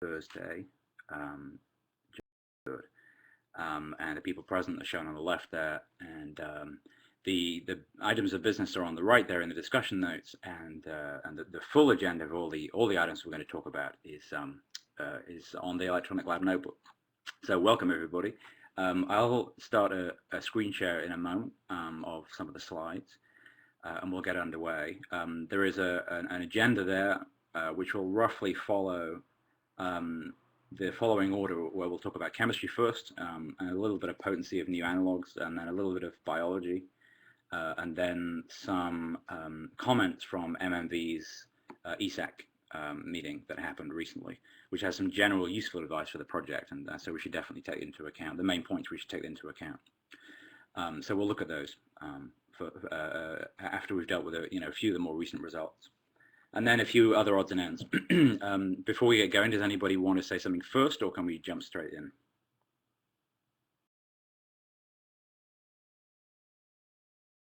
Thursday. Good. And the people present are shown on the left there, and the items of business are on the right there in the discussion notes, and the full agenda of all the items we're going to talk about is on the electronic lab notebook. So welcome everybody. I'll start a screen share in a moment of some of the slides, and we'll get underway. There is an agenda there which will roughly follow the following order, where we'll talk about chemistry first, and a little bit of potency of new analogs, and then a little bit of biology, and then some comments from MMV's ESAC meeting that happened recently, which has some general useful advice for the project, and so we should definitely take into account the main points we should take into account. So we'll look at those after we've dealt with a few of the more recent results. And then a few other odds and ends. Before we get going, does anybody want to say something first, or can we jump straight in?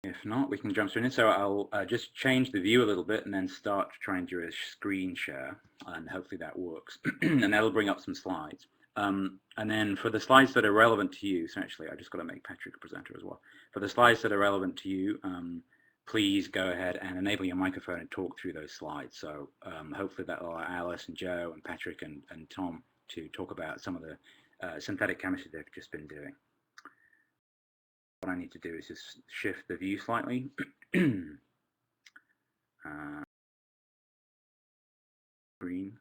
If not, we can jump straight in. So I'll just change the view a little bit and then start trying to do a screen share, and hopefully that works. And that'll bring up some slides. And then for the slides that are relevant to you, so actually I just got to make Patrick a presenter as well. For the slides that are relevant to you, please go ahead and enable your microphone and talk through those slides. So hopefully that will allow Alice and Joe and Patrick and Tom to talk about some of the synthetic chemistry they've just been doing. What I need to do is just shift the view slightly. Green.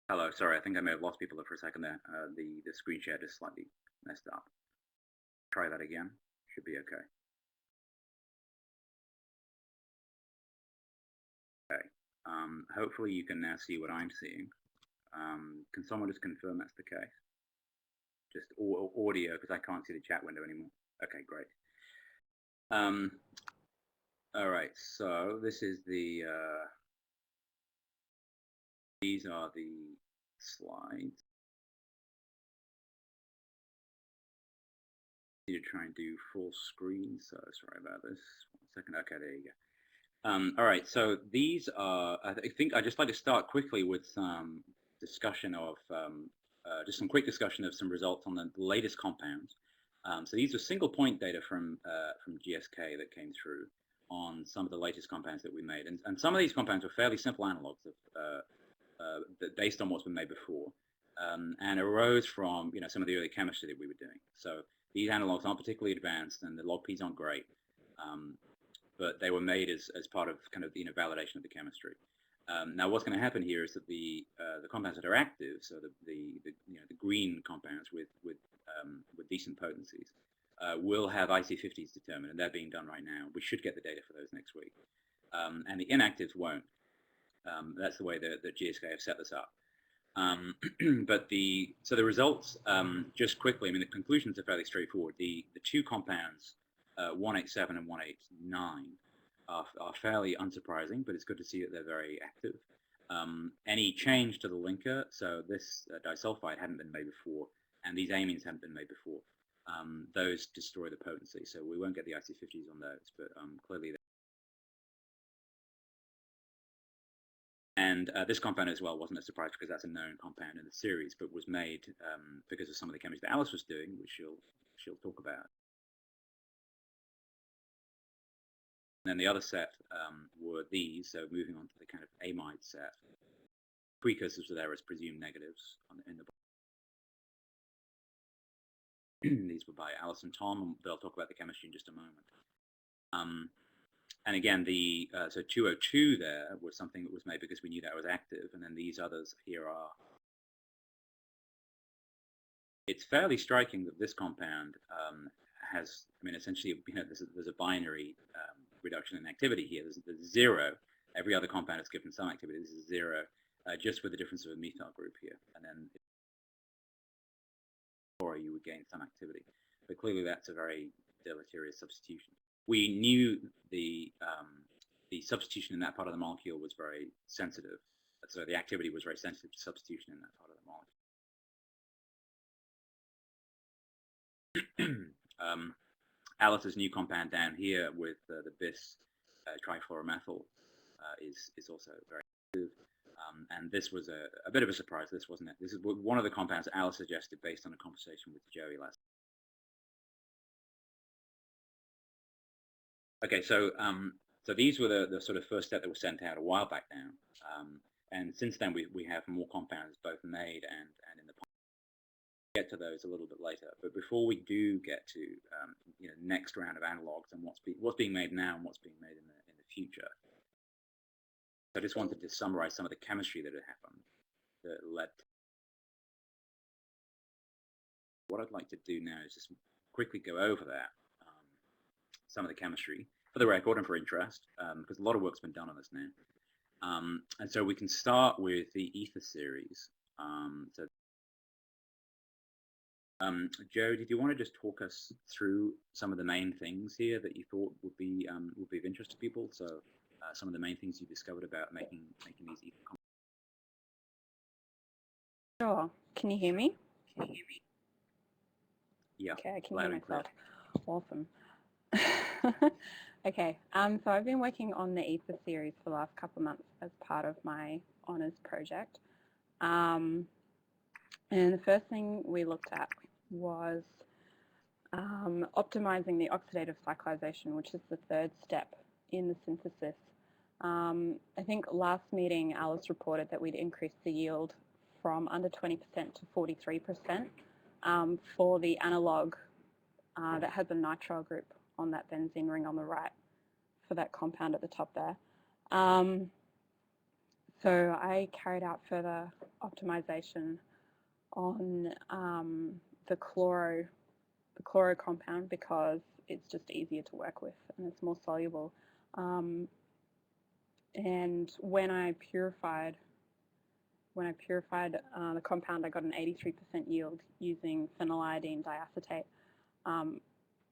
Hello, sorry, I think I may have lost people for a second there. The screen share just slightly messed up. Try that again, should be okay. Okay, hopefully you can now see what I'm seeing. Can someone just confirm that's the case? Just audio, because I can't see the chat window anymore. Okay, great. All right, so this is the, these are the slides. I need to try and do full screen, so sorry about this. 1 second, okay, there you go. All right, so these are, I think I'd just like to start quickly with some discussion of, just some quick discussion of some results on the latest compounds. So these are single point data from GSK that came through on some of the latest compounds that we made. And some of these compounds were fairly simple analogs of, based on what's been made before, and arose from some of the early chemistry that we were doing. So these analogs aren't particularly advanced, and the log Ps aren't great, but they were made as part of kind of validation of the chemistry. Now, what's going to happen here is that the compounds that are active, so the green compounds with decent potencies, will have IC50s determined, and they're being done right now. We should get the data for those next week, and the inactives won't. That's the way that GSK have set this up. But so the results, just quickly, I mean, the conclusions are fairly straightforward. The two compounds, 187 and 189, are fairly unsurprising, but it's good to see that they're very active. Any change to the linker, so this disulfide hadn't been made before, and these amines hadn't been made before, those destroy the potency, so we won't get the IC50s on those, but clearly. And this compound as well wasn't a surprise because that's a known compound in the series, but was made because of some of the chemistry that Alice was doing, which she'll talk about. And then the other set were these, so moving on to the kind of amide set. Precursors were there as presumed negatives in the book. These were by Alice and Tom, and they'll talk about the chemistry in just a moment. And again, so 202 there was something that was made because we knew that was active, and then these others here are. It's fairly striking that this compound has, I mean, essentially, there's a binary reduction in activity here. There's 0. Every other compound has given some activity. This is 0, just with the difference of a methyl group here, and then you would gain some activity. But clearly, that's a very deleterious substitution. We knew the substitution in that part of the molecule was very sensitive. So the activity was very sensitive to substitution in that part of the molecule. Alice's new compound down here with the bis trifluoromethyl is also very active. And this was a bit of a surprise. This wasn't it. This is one of the compounds that Alice suggested based on a conversation with Joey last. Okay, so these were the sort of first set that was sent out a while back now, and since then we have more compounds both made and in the pipeline. We'll get to those a little bit later, but before we do get to next round of analogs and what's being made now and what's being made in the future, I just wanted to summarize some of the chemistry that had happened that led. What I'd like to do now is just quickly go over that. Some of the chemistry for the record and for interest, because a lot of work's been done on this now. And so we can start with the Aether series. Joe, did you want to just talk us through some of the main things here that you thought would be of interest to people? So some of the main things you discovered about making these Aether compounds. Sure. Can you hear me? Yeah. Okay, I can hear myself. Awesome. Okay, so I've been working on the Aether series for the last couple of months as part of my honours project. And the first thing we looked at was optimizing the oxidative cyclization, which is the third step in the synthesis. I think last meeting Alice reported that we'd increased the yield from under 20% to 43% for the analog that has a nitrile group on that benzene ring on the right for that compound at the top there. So I carried out further optimization on the chloro compound because it's just easier to work with and it's more soluble. And when I purified the compound, I got an 83% yield using phenyliodine diacetate,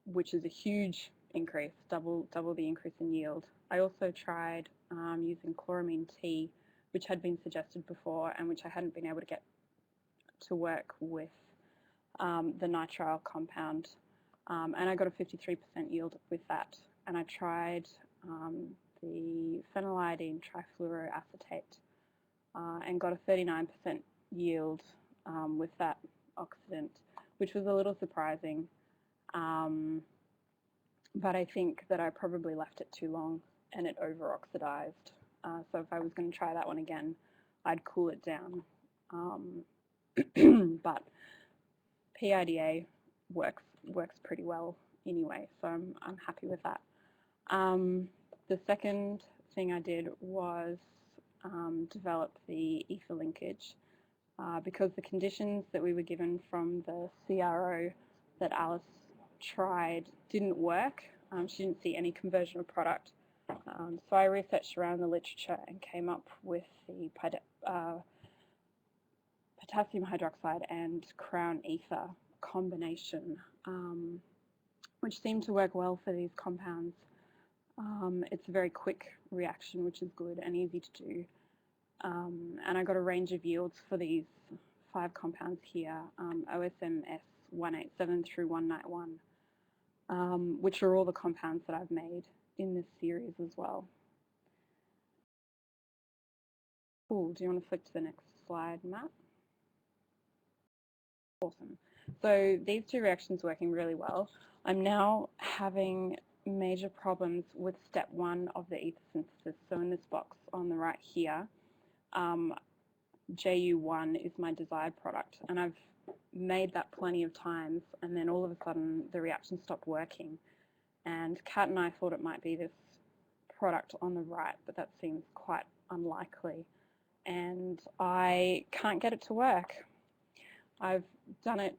which is a huge increase, double the increase in yield. I also tried using chloramine T, which had been suggested before and which I hadn't been able to get to work with the nitrile compound, and I got a 53% yield with that. And I tried the phenyliodine trifluoroacetate and got a 39% yield with that oxidant, which was a little surprising. But I think that I probably left it too long and it over-oxidized. So if I was going to try that one again, I'd cool it down. But PIDA works pretty well anyway, so I'm happy with that. The second thing I did was develop the ether linkage because the conditions that we were given from the CRO that Alice tried didn't work. She didn't see any conversion of product. So I researched around the literature and came up with the potassium hydroxide and crown ether combination, which seemed to work well for these compounds. It's a very quick reaction, which is good and easy to do. And I got a range of yields for these 5 compounds here, OSM S187 through 191, which are all the compounds that I've made in this series as well. Cool. Do you want to flick to the next slide, Matt? Awesome. So these two reactions working really well. I'm now having major problems with step 1 of the ether synthesis. So in this box on the right here, JU1 is my desired product, and I've made that plenty of times, and then all of a sudden the reaction stopped working. And Kat and I thought it might be this product on the right, but that seems quite unlikely. And I can't get it to work. I've done it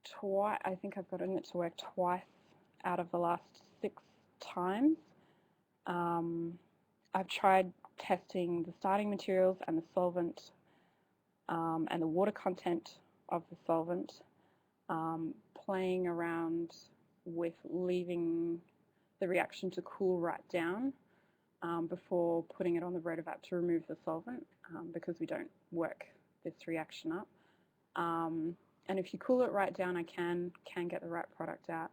twice. I think I've gotten it to work twice out of the last 6 times. I've tried testing the starting materials and the solvent and the water content of the solvent, playing around with leaving the reaction to cool right down before putting it on the rotovap to remove the solvent, because we don't work this reaction up. And if you cool it right down, I can get the right product out.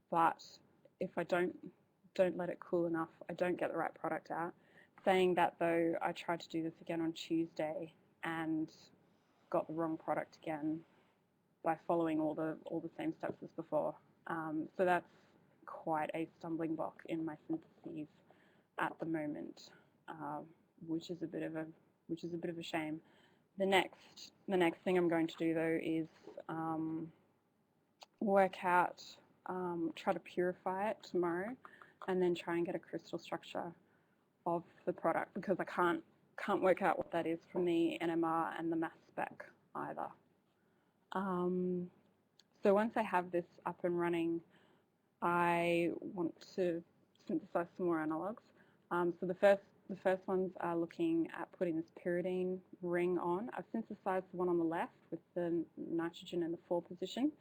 But if I don't let it cool enough, I don't get the right product out. Saying that though, I tried to do this again on Tuesday and got the wrong product again by following all the same steps as before. So that's quite a stumbling block in my syntheses at the moment, which is a bit of a shame. The next thing I'm going to do though is work out, try to purify it tomorrow, and then try and get a crystal structure of the product, because I can't work out what that is from the NMR and the mass spec either. So once I have this up and running, I want to synthesize some more analogues. So the first ones are looking at putting this pyridine ring on. I've synthesized the one on the left with the nitrogen in the 4 position.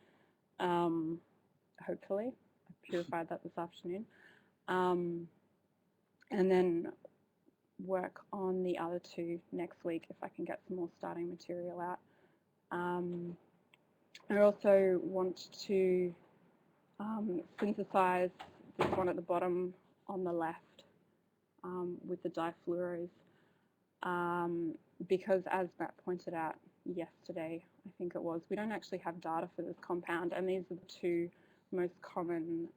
Hopefully, I purified that this afternoon. And then work on the other 2 next week if I can get some more starting material out. I also want to synthesize this one at the bottom on the left with the difluoros, because as Matt pointed out yesterday, I think it was, we don't actually have data for this compound, and these are the 2 most common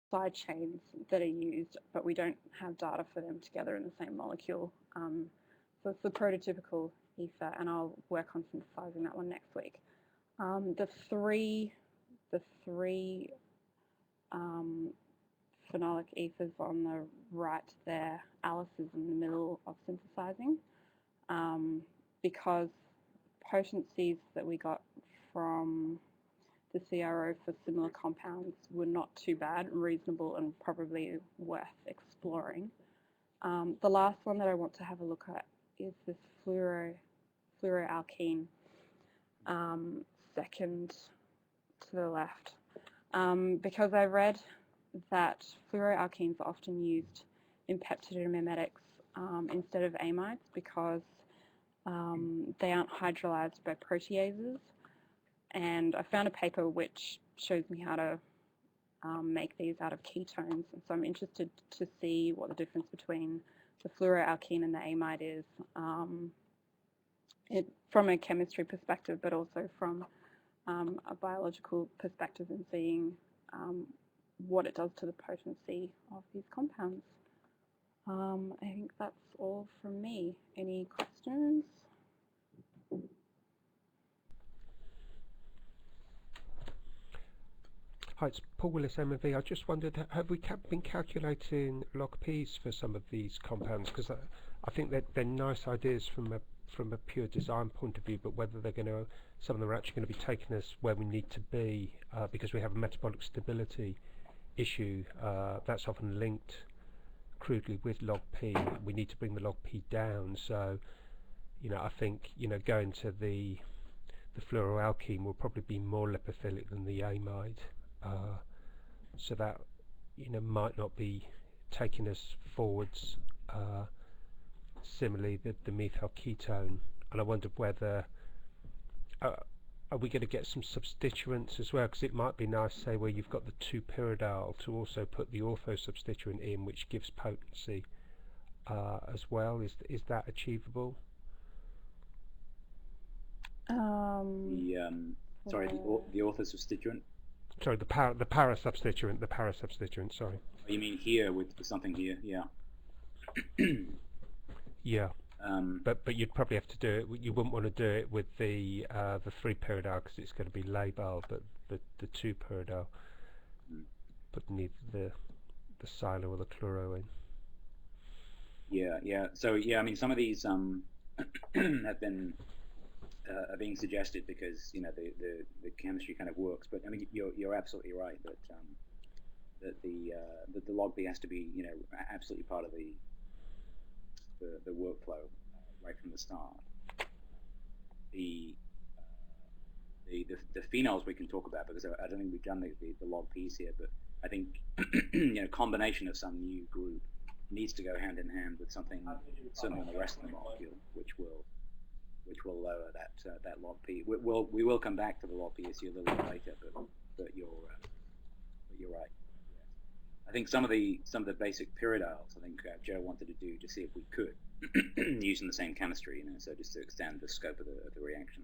side chains that are used, but we don't have data for them together in the same molecule. So it's the prototypical ether, and I'll work on synthesizing that one next week. The three phenolic ethers on the right there, Alice is in the middle of synthesizing, because potencies that we got from the CRO for similar compounds were not too bad, reasonable, and probably worth exploring. The last one that I want to have a look at is this fluoroalkene, second to the left, because I read that fluoroalkenes are often used in peptidomimetics instead of amides, because they aren't hydrolyzed by proteases. And I found a paper which shows me how to make these out of ketones, and so I'm interested to see what the difference between the fluoroalkene and the amide is, from a chemistry perspective, but also from a biological perspective, and seeing what it does to the potency of these compounds. I think that's all from me. Any questions? Hi, it's Paul Willis, MV. I just wondered, have we been calculating log P's for some of these compounds? Because I think that they're nice ideas from a pure design point of view, but whether some of them are actually going to be taking us where we need to be, because we have a metabolic stability issue that's often linked crudely with log P. We need to bring the log P down. So, I think going to the fluoroalkene will probably be more lipophilic than the amide. So that might not be taking us forwards. Similarly, the methyl ketone, and I wondered whether are we going to get some substituents as well, because it might be nice, say, where you've got the 2-pyridyl, to also put the ortho substituent in, which gives potency. as well. Is that achievable? Sorry, the author substituent. Sorry, the para substituent. Sorry. Oh, you mean here with something here? Yeah. Yeah. But you'd probably have to do it. You wouldn't want to do it with the 3-pyridyl because it's going to be labile, but the 2-pyridyl. But neither the silo or the chloro in. Yeah. So yeah, I mean, some of these have been are being suggested because the chemistry kind of works. But I mean, you're absolutely right that the log P has to be absolutely part of the workflow right from the start. The phenols we can talk about because I don't think we've done the log P's here, but I think combination of some new group needs to go hand in hand with something certainly on the rest of the molecule, which will lower that log P. We will come back to the log P issue a little bit later, but you're right. I think some of the basic pyridyls I think Joe wanted to do to see if we could using the same chemistry, so just to extend the scope of the reaction.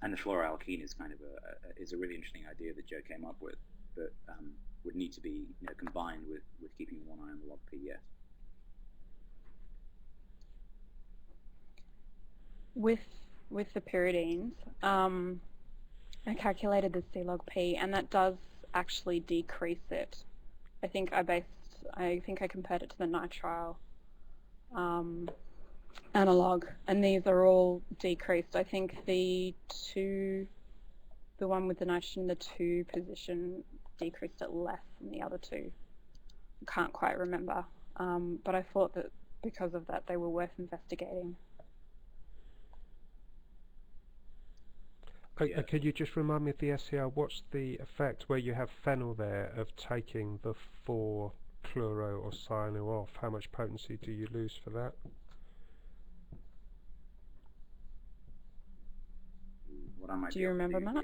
And the fluoroalkene is kind of a really interesting idea that Joe came up with, but would need to be combined with keeping one eye on the log P. Yes. With the pyridines, I calculated the C log P, and that does actually decrease it. I think I compared it to the nitrile analog, and these are all decreased. I think the one with the nitrogen, the 2 position, decreased it less than the other 2. I can't quite remember, but I thought that because of that they were worth investigating. Could you just remind me of the SER? What's the effect where you have phenyl there of taking the 4-chloro or cyano off? How much potency do you lose for that? Do you remember, Matt?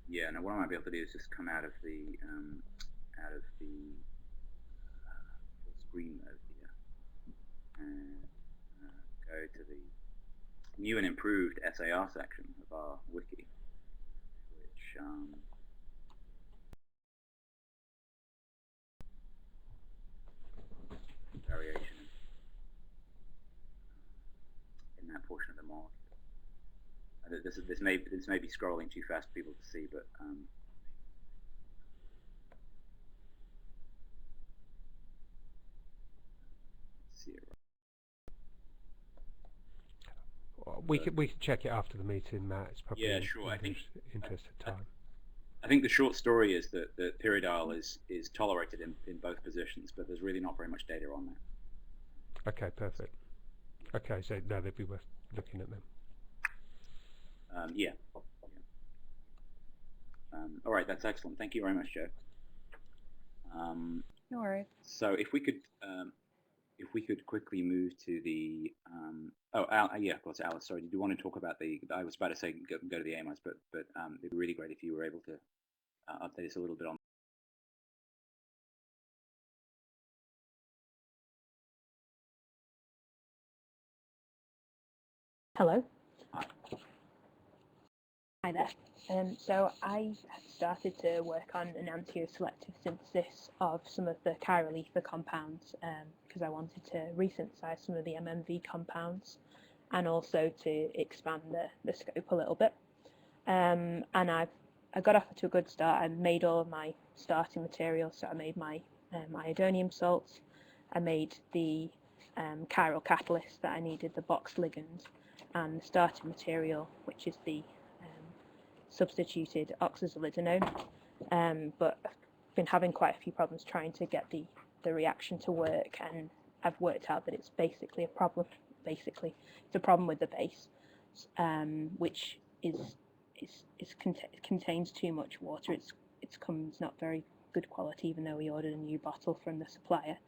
Yeah, no. What I might be able to do is just come out of the screen mode here and go to the new and improved SAR section of our wiki, which variation in that portion of the molecule. This may be scrolling too fast for people to see, but let's see it. We could check it after the meeting, Matt. It's probably sure. I think interested time. I think the short story is that the pyridyl is tolerated in both positions, but there's really not very much data on that. Okay, perfect. Okay, so no, they'd be worth looking at them. Yeah. All right, that's excellent. Thank you very much, Joe. No worries. So if we could quickly move to the yeah, of course, Alice. Sorry, did you want to talk about I was about to say go to the AMIs, but it'd be really great if you were able to update us a little bit on. Hello. Hi there. So I started to work on enantioselective synthesis of some of the chiral ether compounds because I wanted to resynthesize some of the MMV compounds and also to expand the scope a little bit. And I got off to a good start. I made all of my starting materials. So I made my iodonium salts. I made the chiral catalyst that I needed, the box ligand, and the starting material, which is the substituted oxazolidinone, but I've been having quite a few problems trying to get the reaction to work, and I've worked out that it's basically a problem. Basically, it's a problem with the base, which contains too much water. It's comes not very good quality, even though we ordered a new bottle from the supplier.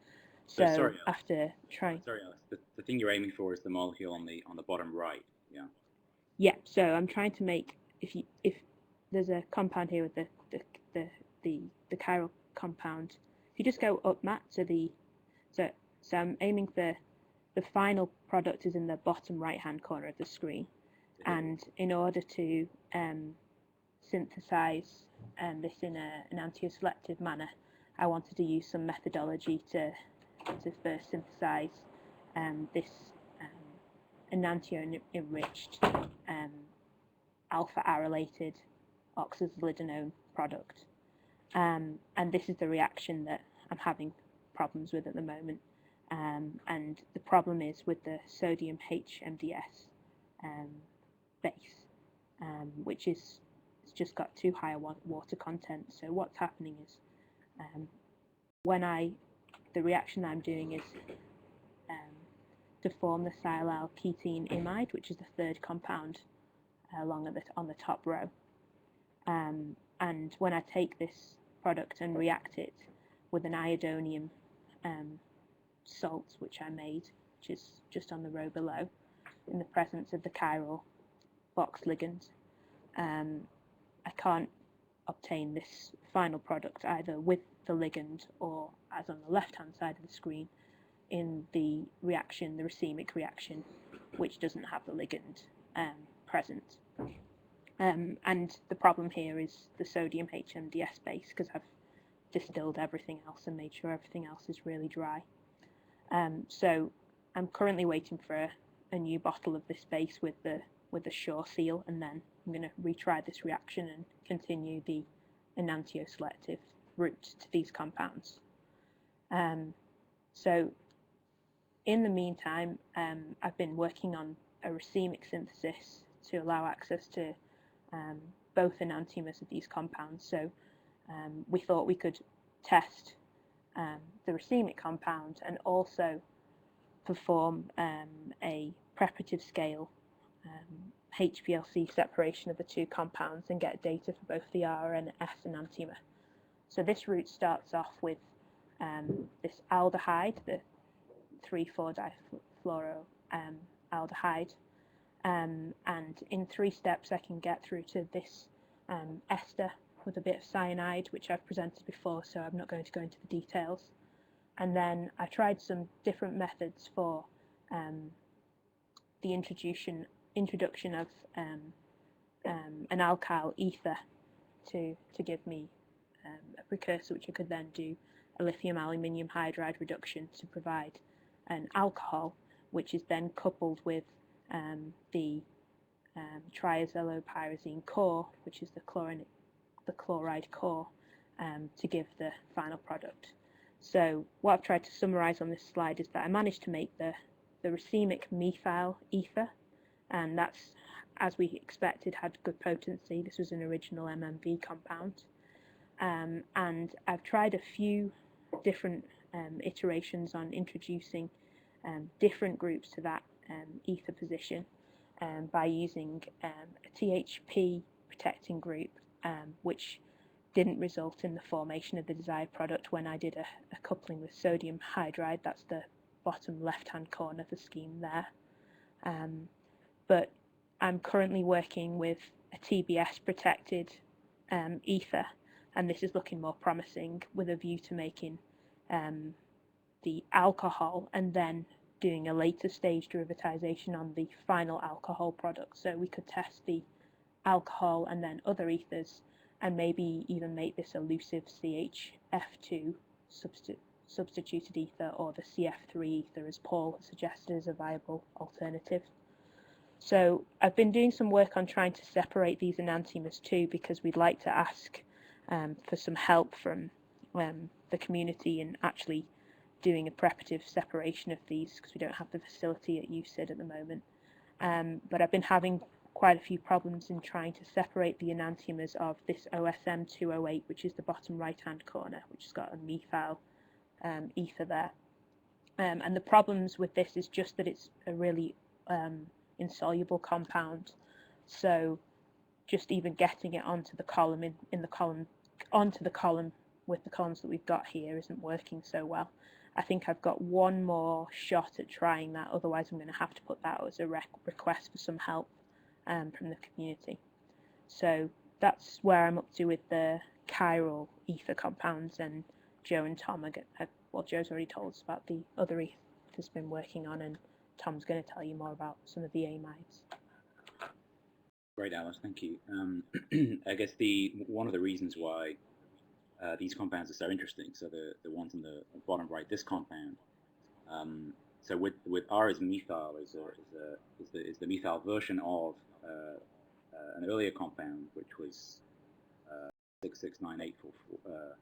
So sorry, after trying, sorry, Alice, the thing you're aiming for is the molecule on the bottom right. Yeah. Yeah. So I'm trying to make if there's a compound here with the chiral compound, if you just go up, Matt, to the So I'm aiming for the final product is in the bottom right-hand corner of the screen, and in order to synthesize this in an enantioselective manner, I wanted to use some methodology to first synthesize this enantio-enriched alpha-arylated oxazolidanone product. And this is the reaction that I'm having problems with at the moment. And the problem is with the sodium HMDS base, which is it's just got too high a water content. So what's happening is the reaction I'm doing is to form the silyl ketene imide, which is the third compound on the top row. And when I take this product and react it with an iodonium salt, which I made, which is just on the row below, in the presence of the chiral box ligand, I can't obtain this final product either with the ligand or, as on the left-hand side of the screen, in the reaction, the racemic reaction, which doesn't have the ligand present. And the problem here is the sodium HMDS base, because I've distilled everything else and made sure everything else is really dry. So I'm currently waiting for a new bottle of this base with the Shore seal, and then I'm going to retry this reaction and continue the enantioselective route to these compounds. So in the meantime, I've been working on a racemic synthesis to allow access to both enantiomers of these compounds. So we thought we could test the racemic compound and also perform a preparative scale HPLC separation of the two compounds and get data for both the R and S enantiomer. So this route starts off with this aldehyde, the 3,4-difluoroaldehyde, and in 3 steps I can get through to this ester with a bit of cyanide, which I've presented before, so I'm not going to go into the details. And then I tried some different methods for the introduction of an alkyl ether to give me a precursor, which I could then do a lithium aluminium hydride reduction to provide an alcohol, which is then coupled with the triazolopyrazine core, which is the chloride core, to give the final product. So what I've tried to summarize on this slide is that I managed to make the racemic methyl ether, and that's, as we expected, had good potency. This was an original MMV compound. And I've tried a few different iterations on introducing different groups to that ether position by using a THP protecting group, which didn't result in the formation of the desired product when I did a coupling with sodium hydride. That's the bottom left-hand corner of the scheme there. But I'm currently working with a TBS protected ether, and this is looking more promising, with a view to making the alcohol and then doing a later stage derivatization on the final alcohol product. So we could test the alcohol and then other ethers, and maybe even make this elusive CHF2 substituted ether, or the CF3 ether, as Paul has suggested, as a viable alternative. So I've been doing some work on trying to separate these enantiomers too, because we'd like to ask for some help from the community in actually doing a preparative separation of these, because we don't have the facility at UCID at the moment. But I've been having quite a few problems in trying to separate the enantiomers of this OSM 208, which is the bottom right-hand corner, which has got a methyl ether there. And the problems with this is just that it's a really insoluble compound. So just even getting it onto the column onto the column with the columns that we've got here isn't working so well. I think I've got one more shot at trying that, otherwise I'm going to have to put that as a request for some help from the community. So that's where I'm up to with the chiral ether compounds, and Joe and Tom well, Joe's already told us about the other Ether has been working on, and Tom's going to tell you more about some of the amides. Great, Alice, thank you. I guess one of the reasons why these compounds are so interesting, so the ones on the bottom right, this compound, so with R is methyl is the methyl version of an earlier compound, which was 669844.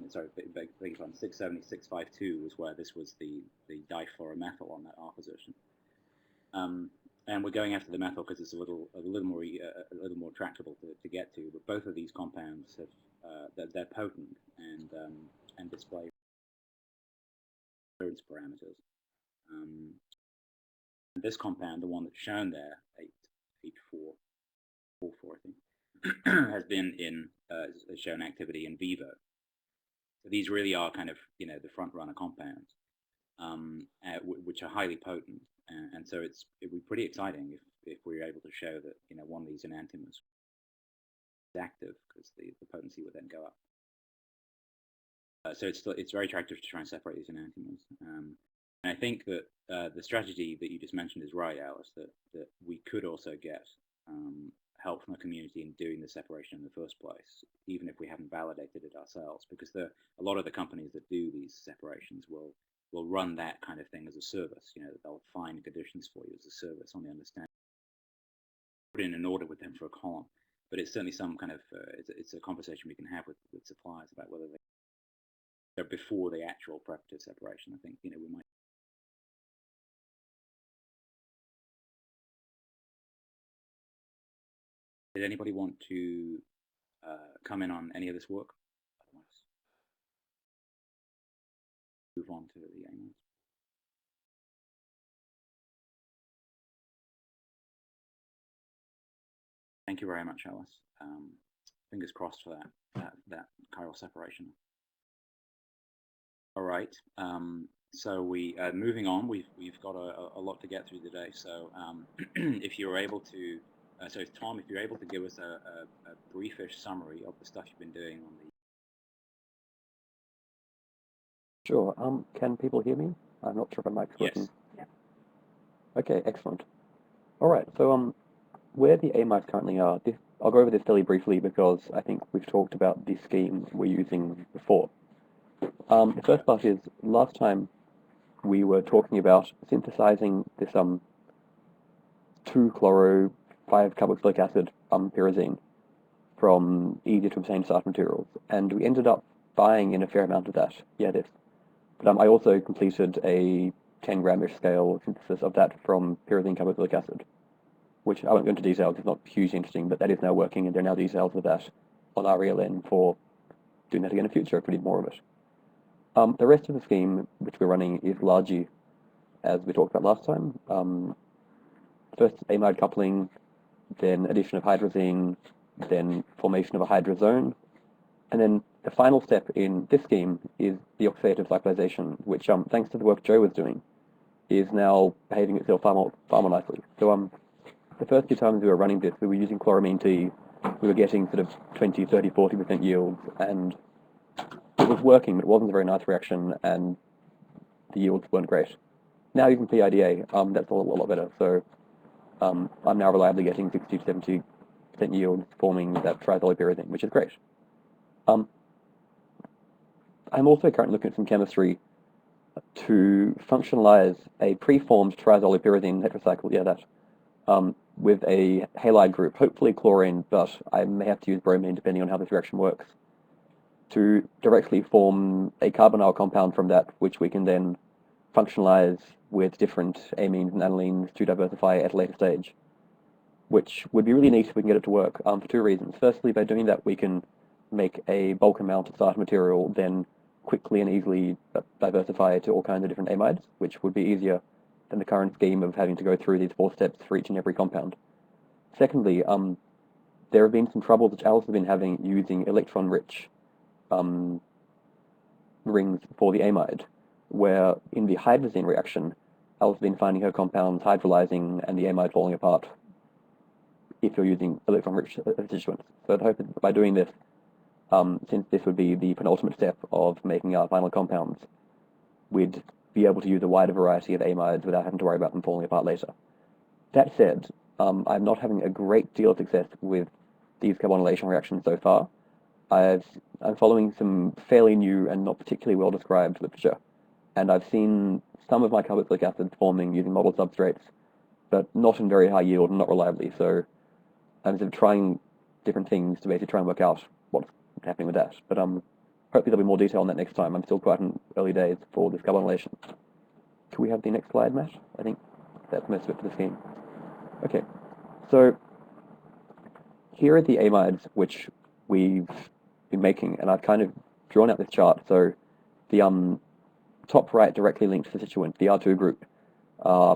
Sorry, beg your pardon, 670652 was where this was the difluoromethyl on that R position. And we're going after the methyl because it's a little more tractable to get to. But both of these compounds have they're potent and display clearance parameters. This compound, the one that's shown there, 88444, I think, has been has shown activity in vivo. So these really are kind of the front runner compounds, which are highly potent. And so it would be pretty exciting if we were able to show that one of these enantiomers is active, because the potency would then go up. So it's very attractive to try and separate these enantiomers. And I think that the strategy that you just mentioned is right, Alice. That we could also get help from the community in doing the separation in the first place, even if we haven't validated it ourselves, because a lot of the companies that do these separations will run that kind of thing as a service. They'll find conditions for you as a service on the understanding, put in an order with them for a column. But it's certainly some kind of it's a conversation we can have with suppliers about whether they're before the actual preparative separation. I think we might. Did anybody want to come in on any of this work? Otherwise, move on to the amides. Thank you very much, Alice. Fingers crossed for that chiral separation. All right. So we moving on. We've got a lot to get through today. So if you're able to, so Tom, if you're able to give us a briefish summary of the stuff you've been doing on the. Sure. Can people hear me? I'm not sure if my mic's working. Yes. Okay, excellent. All right. So where the amides currently are, I'll go over this fairly briefly because I think we've talked about the scheme we're using before. The first part is, last time we were talking about synthesizing this 2-chloro-5-carboxylic acid pyrazine from easy to obtain start materials, and we ended up buying in a fair amount of that. Yeah, this. But I also completed a 10-gram-ish scale synthesis of that from pyrazine carboxylic acid, which I won't go into details, it's not hugely interesting, but that is now working, and there are now details of that on RELN for doing that again in the future if we need more of it. The rest of the scheme, which we're running, is largely as we talked about last time. First amide coupling, then addition of hydrazine, then formation of a hydrazone, and then the final step in this scheme is the oxidative cyclization, which, thanks to the work Joe was doing, is now behaving itself far more nicely. So the first few times we were running this, we were using chloramine T, we were getting sort of 20, 30, 40% yields, and it was working, but it wasn't a very nice reaction, and the yields weren't great. Now using PIDA, that's a lot better. So I'm now reliably getting 60 to 70% yields forming that triazolipyrazine, which is great. I'm also currently looking at some chemistry to functionalize a preformed triazolipyrazine heterocycle, with a halide group, hopefully chlorine, but I may have to use bromine depending on how this reaction works, to directly form a carbonyl compound from that, which we can then functionalize with different amines and anilines to diversify at a later stage, which would be really neat if we can get it to work for two reasons. Firstly, by doing that, we can make a bulk amount of starter material, then quickly and easily diversify to all kinds of different amides, which would be easier than the current scheme of having to go through these 4 steps for each and every compound. Secondly, there have been some troubles which Alice has been having using electron-rich rings for the amide, where in the hydrazine reaction, Alice has been finding her compounds hydrolyzing and the amide falling apart if you're using electron-rich constituents. So I hope that by doing this, since this would be the penultimate step of making our final compounds, we'd be able to use a wider variety of amides without having to worry about them falling apart later. That said, I'm not having a great deal of success with these carbonylation reactions so far. I'm following some fairly new and not particularly well described literature, and I've seen some of my carboxylic acids forming using model substrates, but not in very high yield and not reliably. So I'm sort of trying different things to basically try and work out what's happening with that. But hopefully there'll be more detail on that next time. I'm still quite in early days for this carbonylation. Can we have the next slide, Matt? I think that's most of it for the scheme. Okay, so here are the amides which we've been making, and I've kind of drawn out this chart. So the top right directly linked constituent, the R2 group,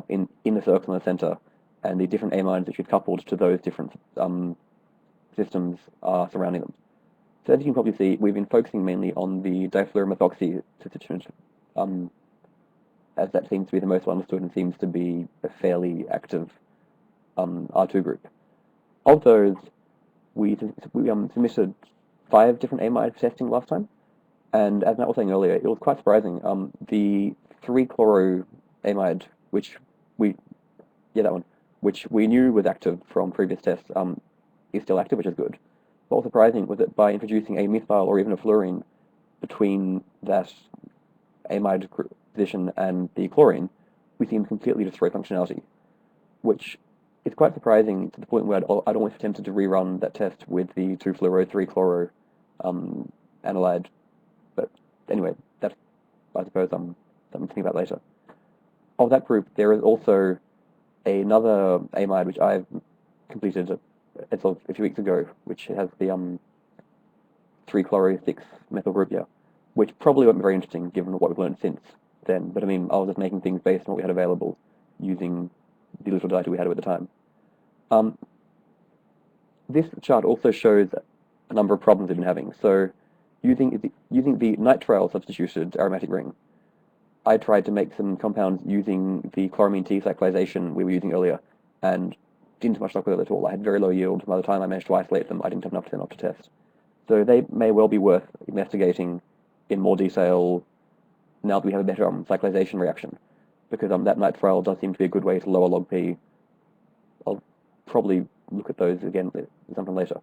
in the circle in the center, and the different amides that we've coupled to those different systems surrounding them. So as you can probably see, we've been focusing mainly on the difluoromethoxy constituent, as that seems to be the most well understood and seems to be a fairly active R2 group. Of those, we submitted 5 different amides for testing last time, and as Matt was saying earlier, it was quite surprising. The 3-chloroamide, which we knew was active from previous tests, is still active, which is good. What was surprising was that by introducing a methyl or even a fluorine between that amide position and the chlorine, we seemed to completely destroy functionality, which is quite surprising to the point where I'd almost attempted to rerun that test with the 2-fluoro, 3-chloro analyte. But anyway, that's, I suppose, something to think about later. Of that group, there is also another amide which I've completed as of a few weeks ago, which has the 3-chloro 6-methyl group here, which probably won't be very interesting given what we've learned since then. But I mean, I was just making things based on what we had available using the little data we had at the time. This chart also shows a number of problems we've been having. So using the nitrile substituted aromatic ring, I tried to make some compounds using the chloramine T cyclization we were using earlier, and didn't have much luck with it at all. I had very low yield. By the time I managed to isolate them, I didn't have enough to send off to test. So they may well be worth investigating in more detail now that we have a better cyclization reaction, because that nitrile does seem to be a good way to lower log P. I'll probably look at those again sometime later.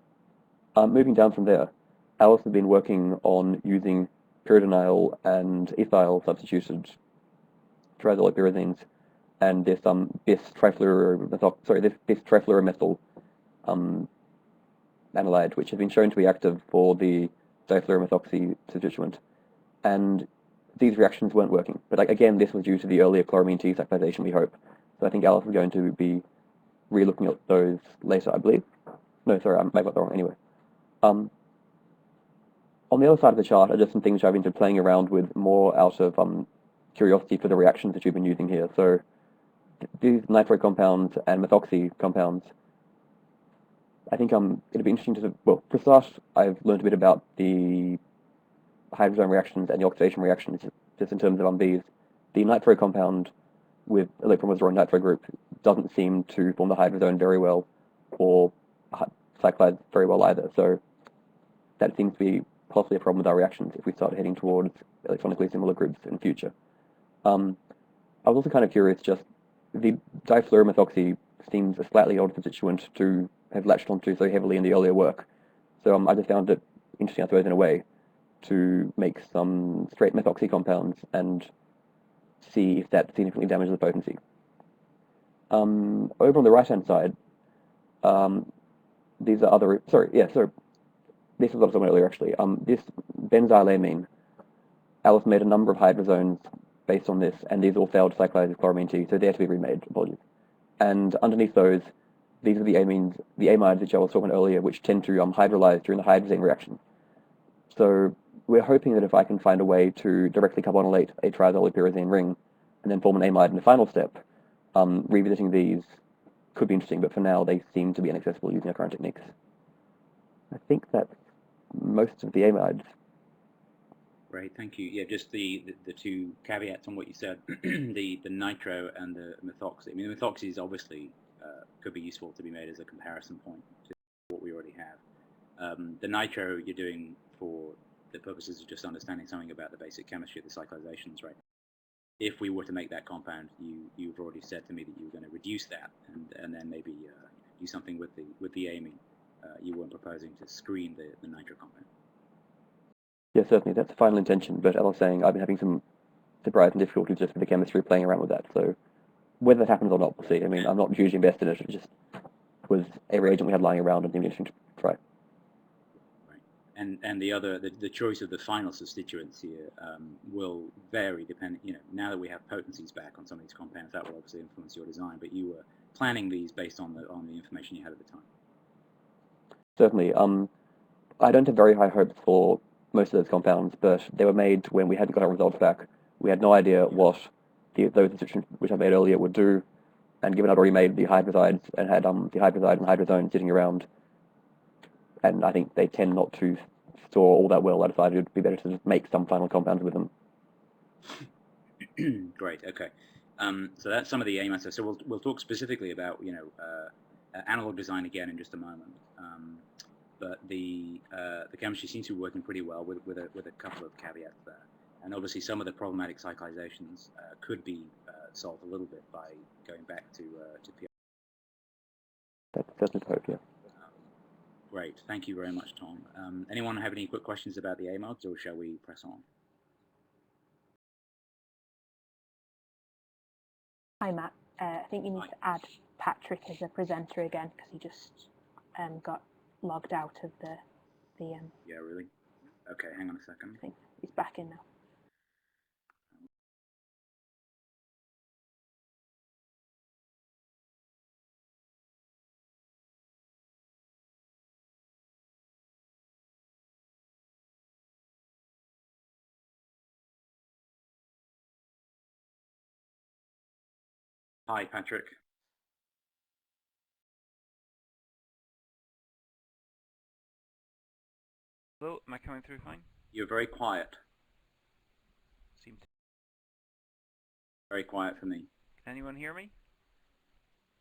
Moving down from there, Alice has been working on using pyridonyl and ethyl substituted triazolopyrazines, and this bis trifluoromethyl analyte, which has been shown to be active for the difluoromethoxy substituent. And these reactions weren't working. But again, this was due to the earlier chloramine T cyclization, we hope. So I think Alice is going to be re-looking at those later, I believe. No, sorry, I might have got that wrong anyway. On the other side of the chart are just some things I've been playing around with more out of curiosity for the reactions that you've been using here. So these nitro compounds and methoxy compounds, I think it'd be interesting to, well, for start, I've learned a bit about the hydrazone reactions and the oxidation reactions, just in terms of these. The nitro compound with electron withdrawing nitro group doesn't seem to form the hydrazone very well, or cyclize very well either. So that seems to be possibly a problem with our reactions if we start heading towards electronically similar groups in the future. I was also kind of curious, just the difluoromethoxy seems a slightly odd constituent to have latched onto so heavily in the earlier work. So I just found it interesting, I suppose, in a way, to make some straight methoxy compounds and see if that significantly damages the potency. Over on the right-hand side, these are other, so this is what I was talking about earlier, actually. This benzylamine, Alice made a number of hydrazones based on this, and these all failed to cyclize with chloramine T, so they had to be remade, apologies. And underneath those, these are the amides which I was talking about earlier, which tend to hydrolyze during the hydrazine reaction. So we're hoping that if I can find a way to directly carbonylate a triazolopyrazine ring and then form an amide in the final step, revisiting these could be interesting, but for now they seem to be inaccessible using our current techniques. I think that's most of the amides. Great, thank you. Yeah, just the two caveats on what you said, the nitro and the methoxy. I mean, the methoxy is obviously could be useful to be made as a comparison point to what we already have. The nitro you're doing for the purposes of just understanding something about the basic chemistry of the cyclizations, right? If we were to make that compound, you've already said to me that you were going to reduce that and then maybe do something with the amine. You weren't proposing to screen the nitro compound. Yeah, certainly, that's the final intention, but as I was saying, I've been having some surprising difficulties just with the chemistry playing around with that, so whether that happens or not, we'll see. I mean, I'm not hugely invested in it, it just was a reagent we had lying around and seemed interesting to try. Right. And the choice of the final substituents here will vary depending, now that we have potencies back on some of these compounds, that will obviously influence your design, but you were planning these based on the information you had at the time. Certainly. I don't have very high hopes for most of those compounds, but they were made when we hadn't got our results back. We had no idea what those substitutions which I made earlier would do, and given I'd already made the hydroxides and had the hydroxide and hydrazone sitting around, and I think they tend not to store all that well, I decided it would be better to just make some final compounds with them. Great. Okay. So that's some of the aim answers. So we'll talk specifically about analog design again in just a moment. But the chemistry seems to be working pretty well with a couple of caveats there. And obviously some of the problematic cyclizations could be solved a little bit by going back to PR. That's certainly the hope, yeah. Great. Thank you very much, Tom. Anyone have any quick questions about the AMODs, or shall we press on? Hi, Matt. I think you need to add Patrick as a presenter again because he just got logged out of the Yeah, really? Okay, hang on a second. thing. He's back in now. Hi, Patrick. Hello, am I coming through fine? You're very quiet. Seems. Very quiet for me. Can anyone hear me?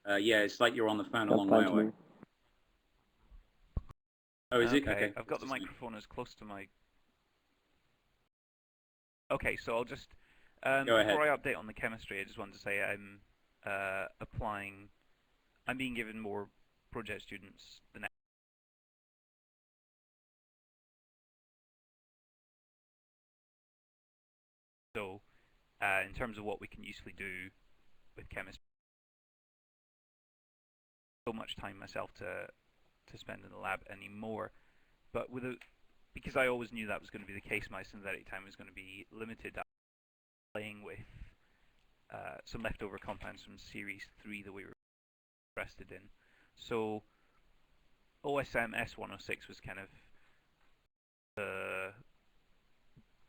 Yeah, it's like you're on the phone a That's long fine way to away. me. Oh, is it? Okay. I've got the microphone as close to my... Okay, so I'll just... Go ahead. Before I update on the chemistry, I just wanted to say I'm I'm being given more project students the next... So, in terms of what we can usefully do with chemistry, so much time myself to spend in the lab anymore, but because I always knew that was going to be the case, my synthetic time was going to be limited. Playing with some leftover compounds from series 3 that we were interested in. So OSM S106 was kind of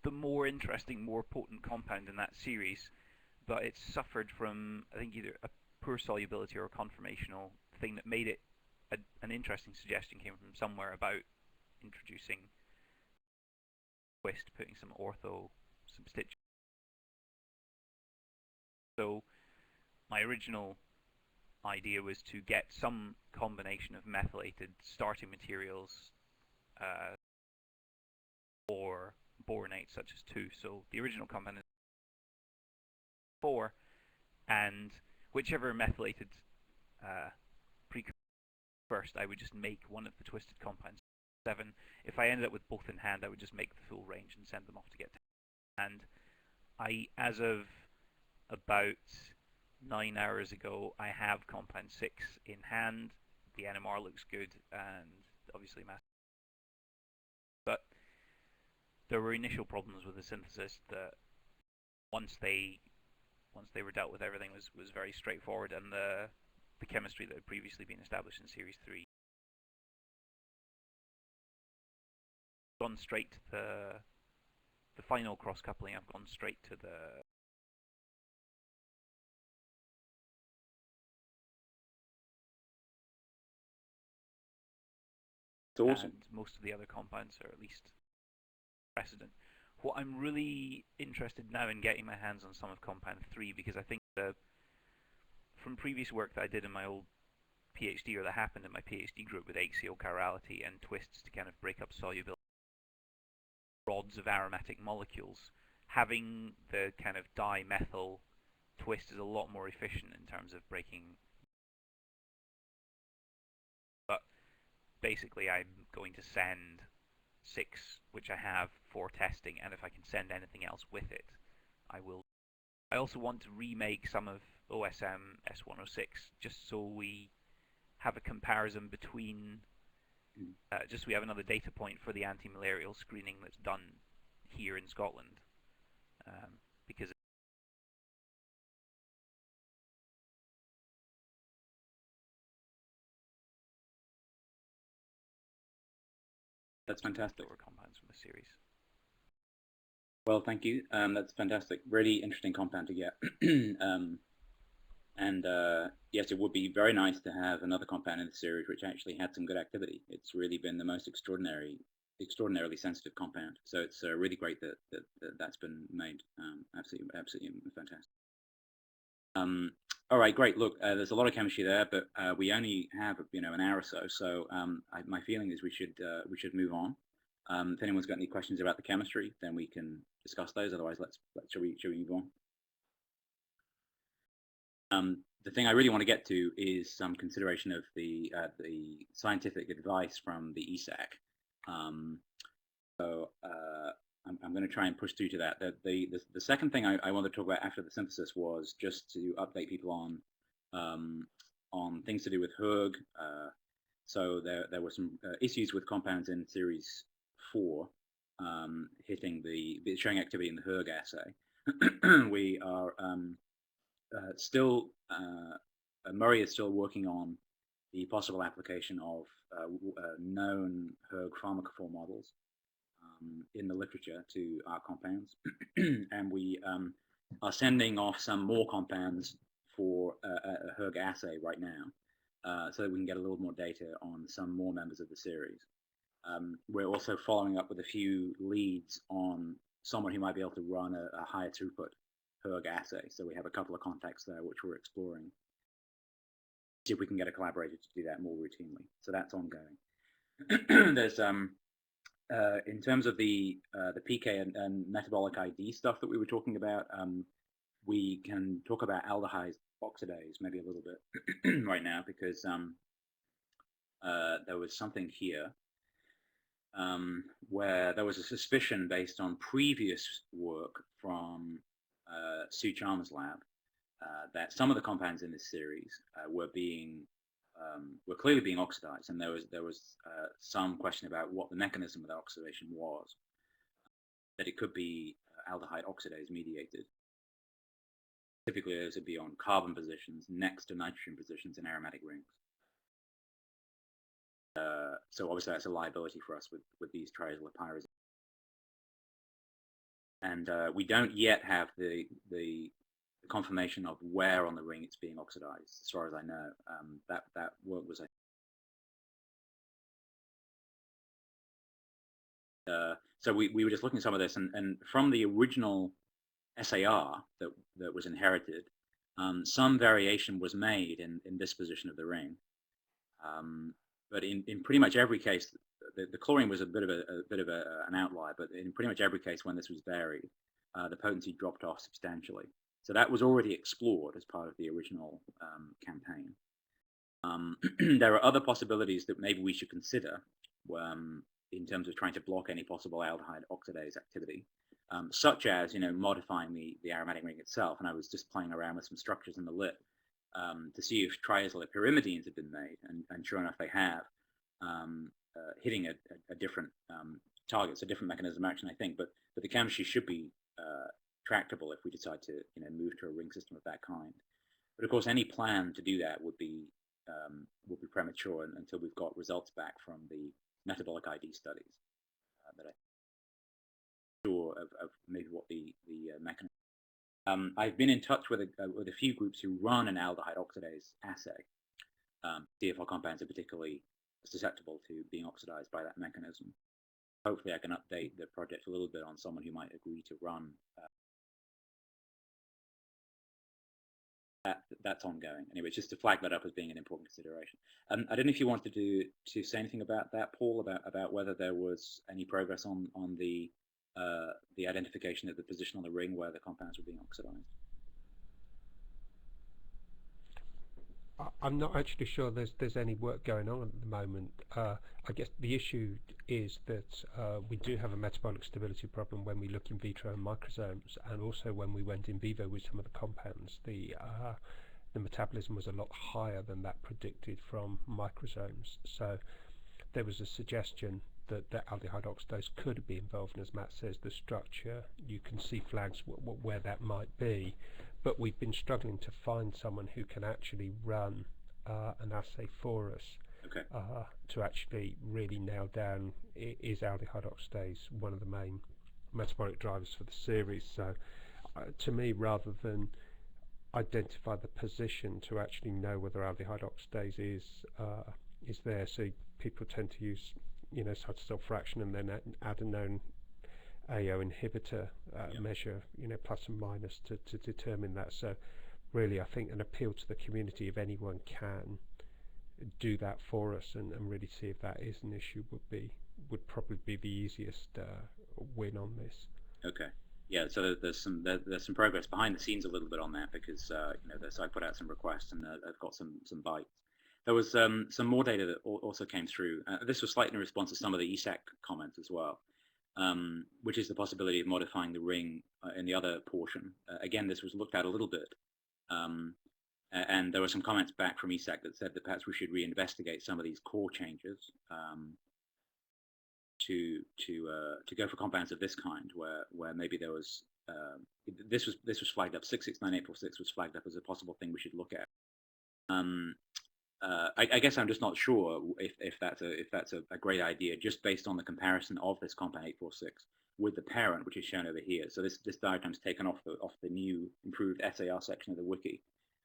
the more interesting, more potent compound in that series, but it suffered from, I think, either a poor solubility or a conformational thing that made it an interesting suggestion came from somewhere about introducing twist, putting some ortho substituents. So my original idea was to get some combination of methylated starting materials or boronates such as 2. So the original compound is 4, and whichever methylated precursor first, I would just make one of the twisted compounds 7. If I ended up with both in hand, I would just make the full range and send them off to get 10. And as of about 9 hours ago, I have compound 6 in hand. The NMR looks good, and obviously mass. But there were initial problems with the synthesis that once they were dealt with, everything was very straightforward, and the chemistry that had previously been established in Series 3 gone straight to the final cross coupling. I've gone straight to the It's awesome. And most of the other compounds are at least precedent. What I'm really interested now in getting my hands on some of compound 3, because I think from previous work that I did in my old PhD, or that happened in my PhD group with axial chirality and twists to kind of break up solubility rods of aromatic molecules. Having the kind of dimethyl twist is a lot more efficient in terms of breaking. But basically, I'm going to send 6, which I have for testing, and if I can send anything else with it, I will. I also want to remake some of OSM S106 just so we have a comparison between, just so we have another data point for the anti-malarial screening that's done here in Scotland, because That's fantastic. Compounds from the series. Well, thank you. That's fantastic. Really interesting compound to get. Yes, it would be very nice to have another compound in the series which actually had some good activity. It's really been the most extraordinarily sensitive compound. So it's really great that that's been made. Absolutely fantastic. All right, great. Look, there's a lot of chemistry there, but we only have an hour or so. So my feeling is we should move on. If anyone's got any questions about the chemistry, then we can discuss those. Otherwise, shall we move on? The thing I really want to get to is some consideration of the scientific advice from the ESAC. I'm going to try and push through to that. The second thing I wanted to talk about after the synthesis was just to update people on things to do with HERG. So there were some issues with compounds in series 4 showing activity in the HERG assay. We are still, Murray is still working on the possible application of known HERG pharmacophore models in the literature to our compounds. And we are sending off some more compounds for a HERG assay right now, so that we can get a little more data on some more members of the series. We're also following up with a few leads on someone who might be able to run a higher throughput HERG assay. So we have a couple of contacts there which we're exploring. See if we can get a collaborator to do that more routinely. So that's ongoing. There's in terms of the PK and metabolic ID stuff that we were talking about, we can talk about aldehyde oxidase maybe a little bit right now, because there was something here where there was a suspicion based on previous work from Sue Chalmers' lab that some of the compounds in this series were clearly being oxidized, and there was some question about what the mechanism of that oxidation was. That it could be aldehyde oxidase mediated. Typically, those would be on carbon positions next to nitrogen positions in aromatic rings. So obviously that's a liability for us with these triazolopyrazines. And we don't yet have the confirmation of where on the ring it's being oxidized, as far as I know. That work was so we were just looking at some of this, and from the original SAR that was inherited, some variation was made in disposition of the ring. But in pretty much every case, the chlorine was a bit of an outlier. But in pretty much every case, when this was varied, the potency dropped off substantially. So that was already explored as part of the original campaign. There are other possibilities that maybe we should consider in terms of trying to block any possible aldehyde oxidase activity, such as modifying the aromatic ring itself. And I was just playing around with some structures in the lit to see if triazolopyrimidines had been made, and sure enough they have, hitting a different target. It's a different mechanism of action, I think, but the chemistry should be tractable if we decide to move to a ring system of that kind. But of course, any plan to do that would be premature until we've got results back from the metabolic ID studies that I'm sure of maybe what the mechanism. I've been in touch with a few groups who run an aldehyde oxidase assay, see if our compounds are particularly susceptible to being oxidized by that mechanism. Hopefully I can update the project a little bit on someone who might agree to run that's ongoing. Anyway, just to flag that up as being an important consideration. I don't know if you wanted to say anything about that, Paul, about whether there was any progress on the identification of the position on the ring where the compounds were being oxidized. I'm not actually sure there's any work going on at the moment. I guess the issue is that we do have a metabolic stability problem when we look in vitro in microsomes, and also when we went in vivo with some of the compounds, the metabolism was a lot higher than that predicted from microsomes. So there was a suggestion that the aldehyde oxidase could be involved, and as Matt says, the structure, you can see flags where that might be. But we've been struggling to find someone who can actually run an assay for us. Okay. To actually really nail down, is aldehyde oxidase one of the main metabolic drivers for the series. So to me, rather than identify the position, to actually know whether aldehyde oxidase is there, so people tend to use cytosol fraction and then add a known AO inhibitor measure, plus and minus to determine that. So really, I think an appeal to the community, if anyone can do that for us and really see if that is an issue, would probably be the easiest win on this. Okay. Yeah. So there's some progress behind the scenes a little bit on that, because so I put out some requests and I've got some bites. There was some more data that also came through. This was slightly in response to some of the ESAC comments as well. Which is the possibility of modifying the ring in the other portion. Again, this was looked at a little bit, and there were some comments back from ESAC that said that perhaps we should reinvestigate some of these core changes to go for compounds of this kind, where maybe there was this was flagged up. 669.846 was flagged up as a possible thing we should look at. I guess I'm just not sure if that's a great idea, just based on the comparison of this compound 846 with the parent, which is shown over here. So this diagram is taken off the new improved SAR section of the wiki.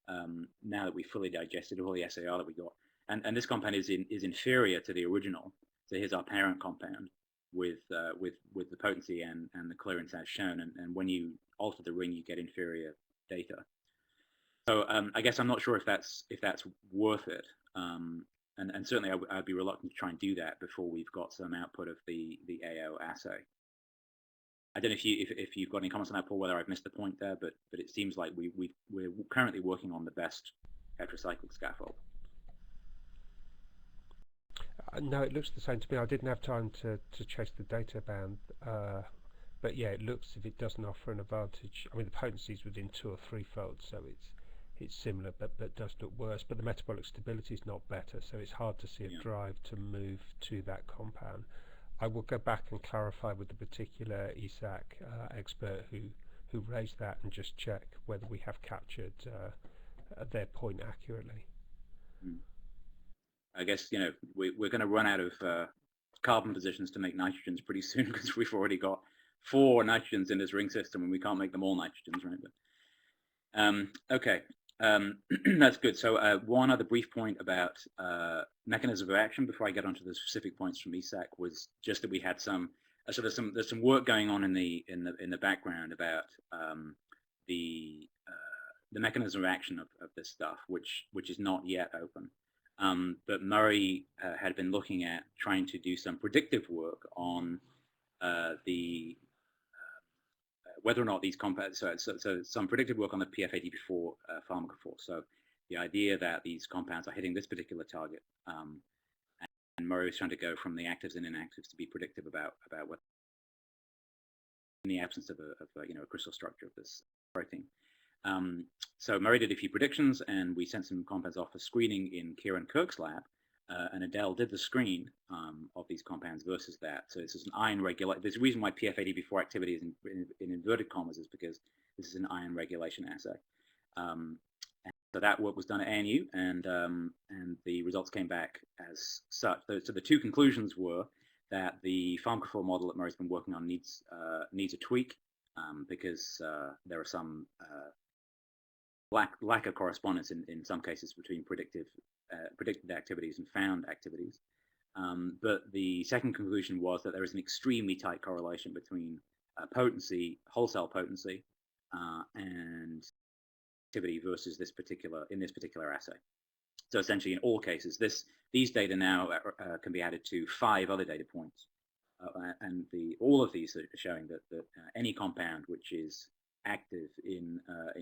Now that we've fully digested all the SAR that we got, and this compound is inferior to the original. So here's our parent compound with the potency and the clearance as shown. And when you alter the ring, you get inferior data. So I guess I'm not sure if that's worth it, and certainly I'd be reluctant to try and do that before we've got some output of the AO assay. I don't know if you've got any comments on that, Paul, whether I've missed the point there, but it seems like we're currently working on the best heterocyclic scaffold. No, it looks the same to me. I didn't have time to chase the data band, but yeah, it looks if it doesn't offer an advantage. I mean, the potency is within 2 or 3 folds, so it's similar, but does look worse. But the metabolic stability is not better, so it's hard to see a drive to move to that compound. I will go back and clarify with the particular ESAC expert who raised that, and just check whether we have captured their point accurately. I guess we're going to run out of carbon positions to make nitrogens pretty soon, because we've already got 4 nitrogens in this ring system, and we can't make them all nitrogens, right? But, okay. That's good. So one other brief point about mechanism of action before I get onto the specific points from ESAC was just that we had some there's some work going on in the background about the mechanism of action of this stuff, which is not yet open. But Murray had been looking at trying to do some predictive work on whether or not these compounds, so some predictive work on the PF80 pharmacophore. So the idea that these compounds are hitting this particular target, and Murray was trying to go from the actives and inactives to be predictive about what, in the absence of a crystal structure of this protein. So Murray did a few predictions, and we sent some compounds off for screening in Kieran Kirk's lab, and Adele did the screen of these compounds versus that. So this is an ion regulator. There's a reason why PF80 activity is in inverted commas, is because this is an ion regulation assay. And so that work was done at ANU, and the results came back as such. So the 2 conclusions were that the pharmacophore model that Murray's been working on needs a tweak, because there are some lack of correspondence in some cases between predicted activities and found activities. But the second conclusion was that there is an extremely tight correlation between potency, whole cell potency, and activity versus in this particular assay. So essentially, in all cases, these data now can be added to 5 other data points, and all of these are showing that any compound which is active in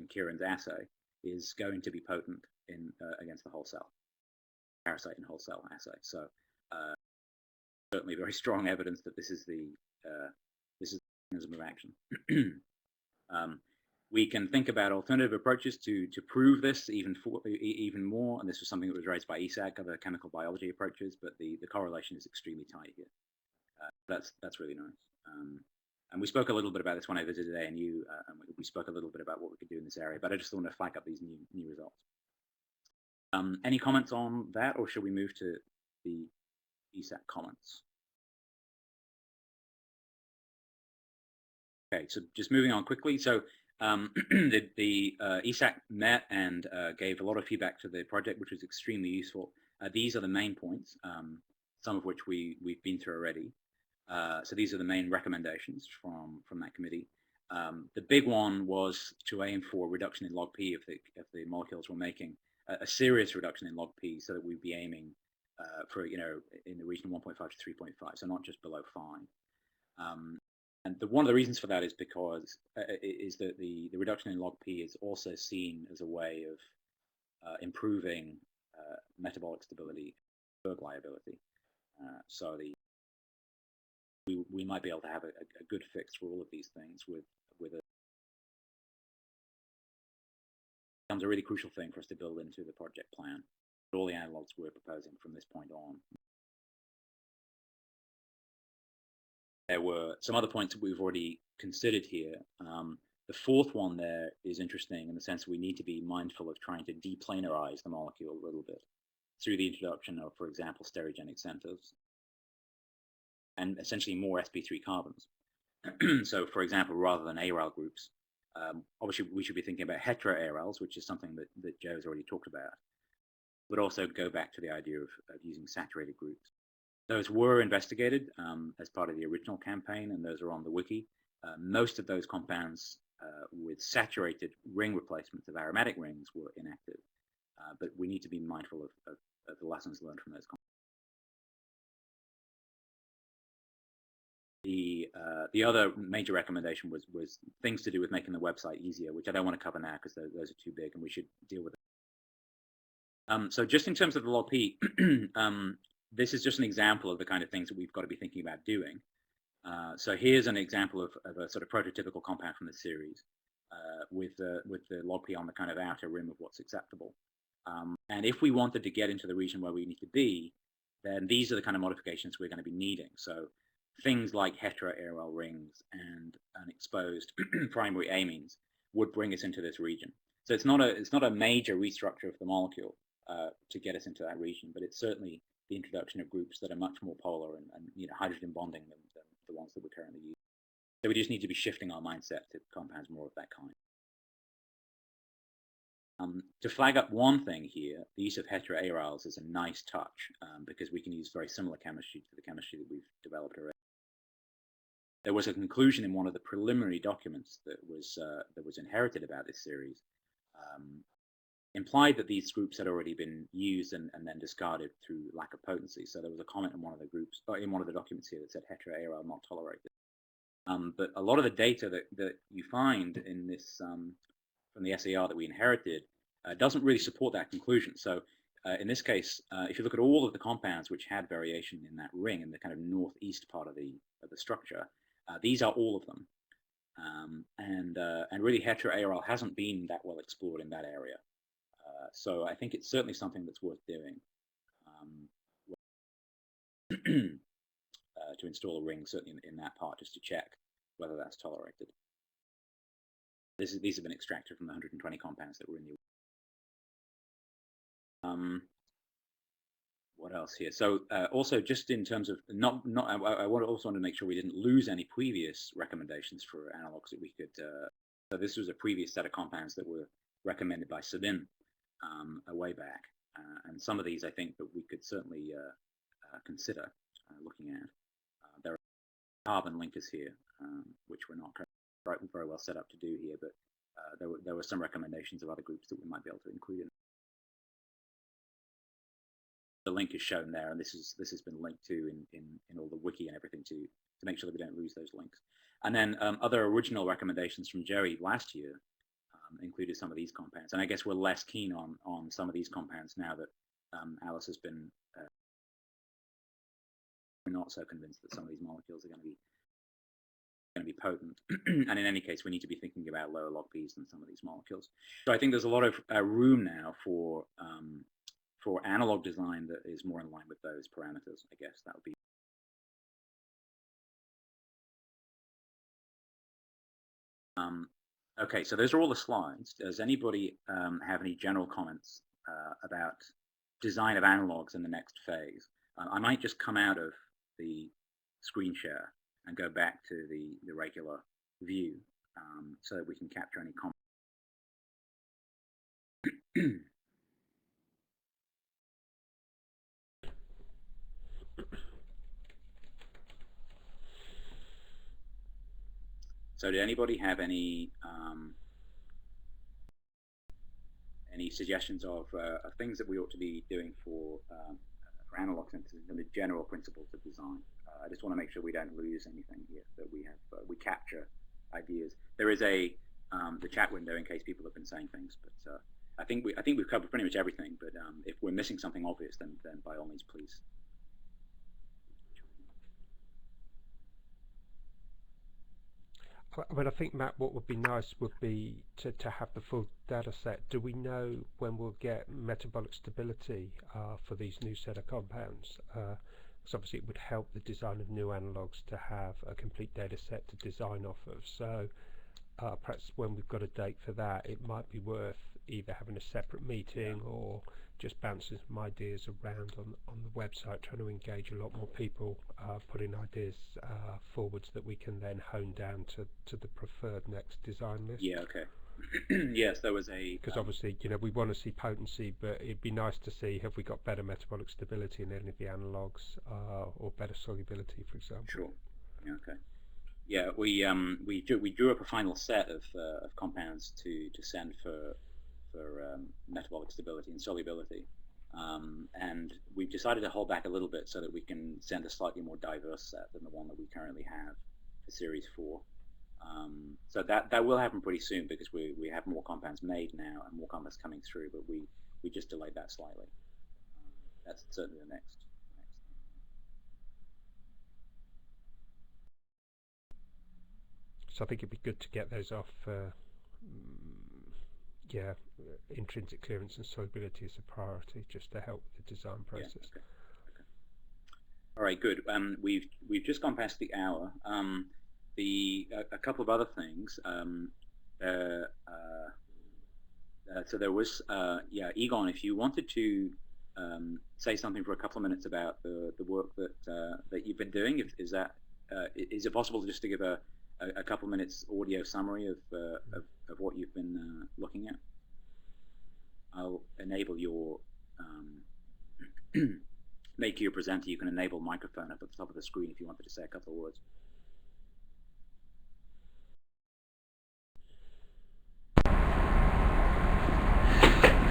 Kieran's assay is going to be potent against the whole cell, parasite and whole cell assay. So certainly very strong evidence that this is the mechanism of action. We can think about alternative approaches to prove this even more, and this was something that was raised by ESAC, other chemical biology approaches, but the correlation is extremely tight here. That's really nice. And we spoke a little bit about this when I visited ANU, and we spoke a little bit about what we could do in this area, but I just want to flag up these new results. Any comments on that, or should we move to the ESAC comments? Okay, so just moving on quickly. So the ESAC met and gave a lot of feedback to the project, which was extremely useful. These are the main points, some of which we've been through already. So these are the main recommendations from that committee. The big one was to aim for reduction in log P of the molecules we're making, a serious reduction in log P, so that we'd be aiming for in the region of 1.5 to 3.5, so not just below 5. And one of the reasons for that is because that the reduction in log P is also seen as a way of improving metabolic stability, Berg liability. So we might be able to have a good fix for all of these things with becomes a really crucial thing for us to build into the project plan. All the analogs we're proposing from this point on. There were some other points that we've already considered here. The fourth one there is interesting in the sense we need to be mindful of trying to deplanarize the molecule a little bit through the introduction of, for example, stereogenic centers and essentially more sp3 carbons. So, for example, rather than aryl groups, obviously we should be thinking about heteroaryls, which is something that Joe's already talked about, but also go back to the idea of using saturated groups. Those were investigated as part of the original campaign, and those are on the wiki. Most of those compounds with saturated ring replacements of aromatic rings were inactive, but we need to be mindful of the lessons learned from those compounds. The other major recommendation was things to do with making the website easier, which I don't want to cover now because those are too big and we should deal with it. So just in terms of the log P, this is just an example of the kind of things that we've got to be thinking about doing. So here's an example of a sort of prototypical compound from this series with the log P on the kind of outer rim of what's acceptable. And if we wanted to get into the region where we need to be, then these are the kind of modifications we're going to be needing. So things like heteroaryl rings and exposed primary amines would bring us into this region. So it's not a major restructure of the molecule to get us into that region, but it's certainly the introduction of groups that are much more polar and hydrogen bonding than the ones that we're currently using. So we just need to be shifting our mindset to compounds more of that kind. To flag up one thing here, the use of heteroaryls is a nice touch because we can use very similar chemistry to the chemistry that we've developed already. There was a conclusion in one of the preliminary documents that was inherited about this series, implied that these groups had already been used and then discarded through lack of potency. So there was a comment in one of the groups, in one of the documents here, that said heteroaryl not tolerated. But a lot of the data that you find in this from the SAR that we inherited doesn't really support that conclusion. So in this case, if you look at all of the compounds which had variation in that ring, in the kind of northeast part of the structure, these are all of them. And really heteroaryl hasn't been that well explored in that area. So I think it's certainly something that's worth doing to install a ring, certainly in that part, just to check whether that's tolerated. These have been extracted from the 120 compounds that were in the. What else here? So also, just in terms of I also want to make sure we didn't lose any previous recommendations for analogs that we could. So this was a previous set of compounds that were recommended by Sabin a way back, and some of these I think that we could certainly consider looking at. There are carbon linkers here, which we're not very well set up to do here, but there were some recommendations of other groups that we might be able to include in. The link is shown there, and this has been linked to in all the wiki and everything to make sure that we don't lose those links. And then other original recommendations from Jerry last year included some of these compounds, and I guess we're less keen on some of these compounds now that Alice has been. We're not so convinced that some of these molecules are going to be potent, and in any case, we need to be thinking about lower log Ps than some of these molecules. So I think there's a lot of room now for analog design that is more in line with those parameters. I guess that would be. Okay, so those are all the slides. Does anybody have any general comments about design of analogs in the next phase? I might just come out of the screen share and go back to the regular view so that we can capture any comments. So did anybody have any suggestions of things that we ought to be doing for analog synthesis and the general principles of design? I just want to make sure we don't lose anything here, that we have we capture ideas. There is the chat window in case people have been saying things, but I think we've covered pretty much everything. But if we're missing something obvious, then by all means, please. Well, I think, Matt, what would be nice would be to have the full data set. Do we know when we'll get metabolic stability for these new set of compounds? Because obviously it would help the design of new analogs to have a complete data set to design off of. So perhaps when we've got a date for that, it might be worth either having a separate meeting or just bouncing some ideas around on the website, trying to engage a lot more people, putting ideas forwards that we can then hone down to the preferred next design list. Yeah, okay. Yes, there was a... Because obviously, we want to see potency, but it'd be nice to see, have we got better metabolic stability in any of the analogues, or better solubility, for example. Sure. Yeah, okay. Yeah, we drew up a final set of compounds to send for metabolic stability and solubility, and we've decided to hold back a little bit so that we can send a slightly more diverse set than the one that we currently have for Series 4. So that will happen pretty soon because we have more compounds made now and more compounds coming through, but we just delayed that slightly. That's certainly the next. So I think it'd be good to get those off. Intrinsic clearance and solubility is a priority, just to help the design process. Yeah, okay. All right, good. We've just gone past the hour. A couple of other things. So there was Egon, if you wanted to say something for a couple of minutes about the work that you've been doing, is it possible just to give a couple of minutes audio summary of what you've been looking at? I'll enable your make you a presenter. You can enable microphone up at the top of the screen if you wanted to say a couple of words.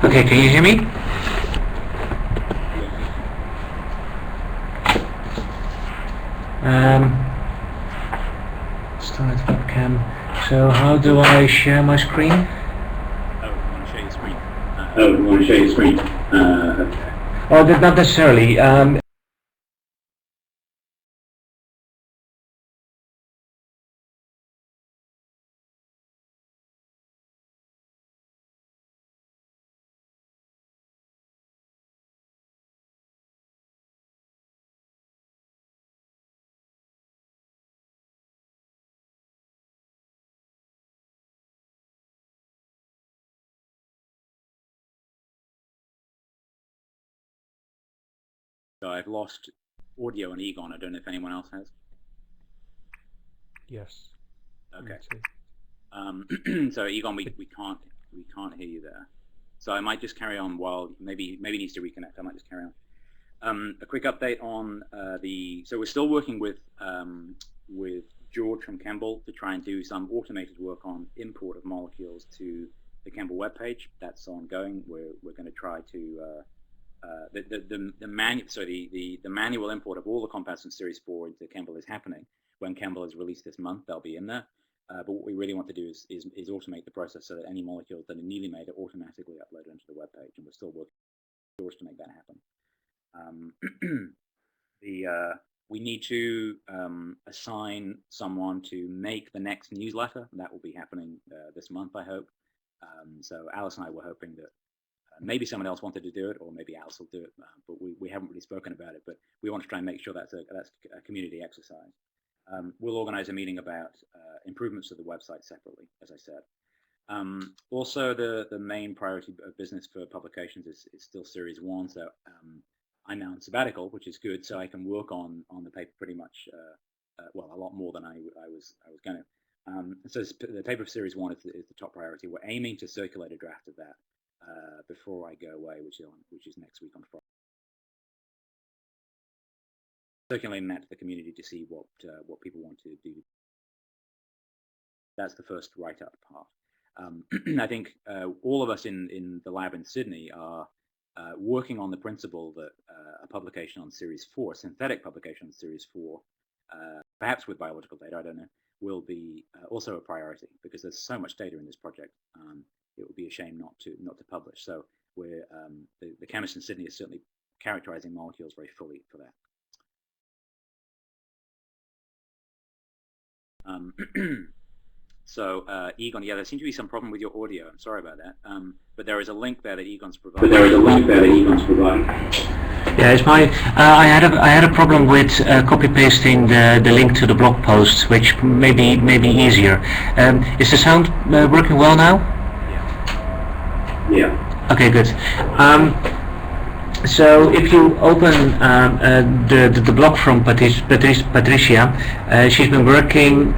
Okay, can you hear me? Start webcam. So how do I share my screen? Oh, you want to share your screen? You want to share your screen? Okay. Oh, not necessarily. So I've lost audio on Egon. I don't know if anyone else has. Yes. Okay. So Egon, we can't hear you there. So I might just carry on while maybe needs to reconnect. I might just carry on. A quick update on so we're still working with George from Campbell to try and do some automated work on import of molecules to the Campbell webpage. That's ongoing. We're going to try to the manual import of all the compounds from Series 4 into Campbell is happening. When Campbell is released this month, they'll be in there. But what we really want to do is automate the process so that any molecules that are newly made are automatically uploaded into the webpage, and we're still working to make that happen. We need to assign someone to make the next newsletter. That will be happening this month, I hope. So Alice and I were hoping that maybe someone else wanted to do it, or maybe Alice will do it, but we haven't really spoken about it. But we want to try and make sure that's a community exercise. We'll organize a meeting about improvements to the website separately, as I said. Also, the main priority of business for publications is still Series 1. So I'm now on sabbatical, which is good, so I can work on the paper pretty much, well, a lot more than I was going to. So the paper of Series 1 is the top priority. We're aiming to circulate a draft of that before I go away, which is next week on Friday. Circulating that to the community to see what people want to do. That's the first write-up part. I think all of us in the lab in Sydney are working on the principle that a publication on Series 4, synthetic publication on Series 4, perhaps with biological data, I don't know, will be also a priority, because there's so much data in this project. It would be a shame not to publish. So we're the chemist in Sydney is certainly characterizing molecules very fully for that. So Egon, yeah, there seems to be some problem with your audio. I'm sorry about that. But there is a link there that Egon's provided. Yeah, it's my. I had a problem with copy pasting the link to the blog post, which may be easier. Is the sound working well now? Yeah. Okay, good. So if you open the blog from Patricia, she's been working.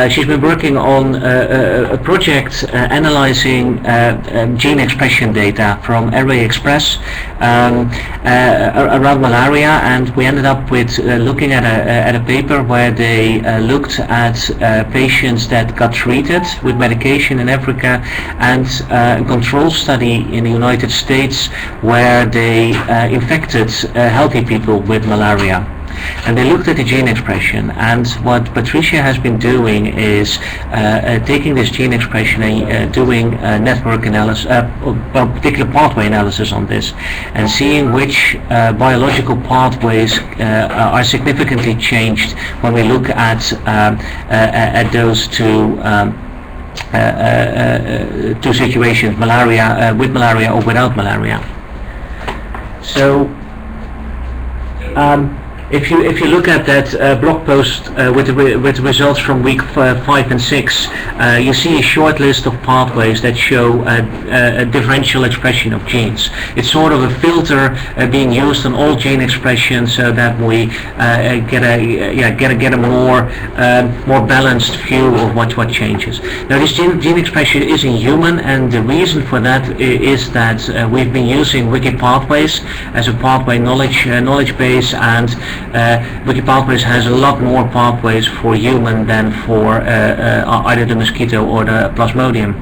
She's been working on a project analyzing gene expression data from ArrayExpress around malaria, and we ended up with looking at a paper where they looked at patients that got treated with medication in Africa, and a control study in the United States where they infected healthy people with malaria. And they looked at the gene expression, and what Patricia has been doing is taking this gene expression and doing network analysis, particular pathway analysis on this, and seeing which biological pathways are significantly changed when we look at those two situations: malaria with malaria or without malaria. So. If you look at that blog post with the results from week 5 and 6, you see a short list of pathways that show a differential expression of genes. It's sort of a filter being used on all gene expression, so that we get a more balanced view of what changes. Now, this gene expression is in human, and the reason for that is that we've been using Wikipathways as a pathway knowledge base, and Wikipathways has a lot more pathways for human than for either the mosquito or the Plasmodium.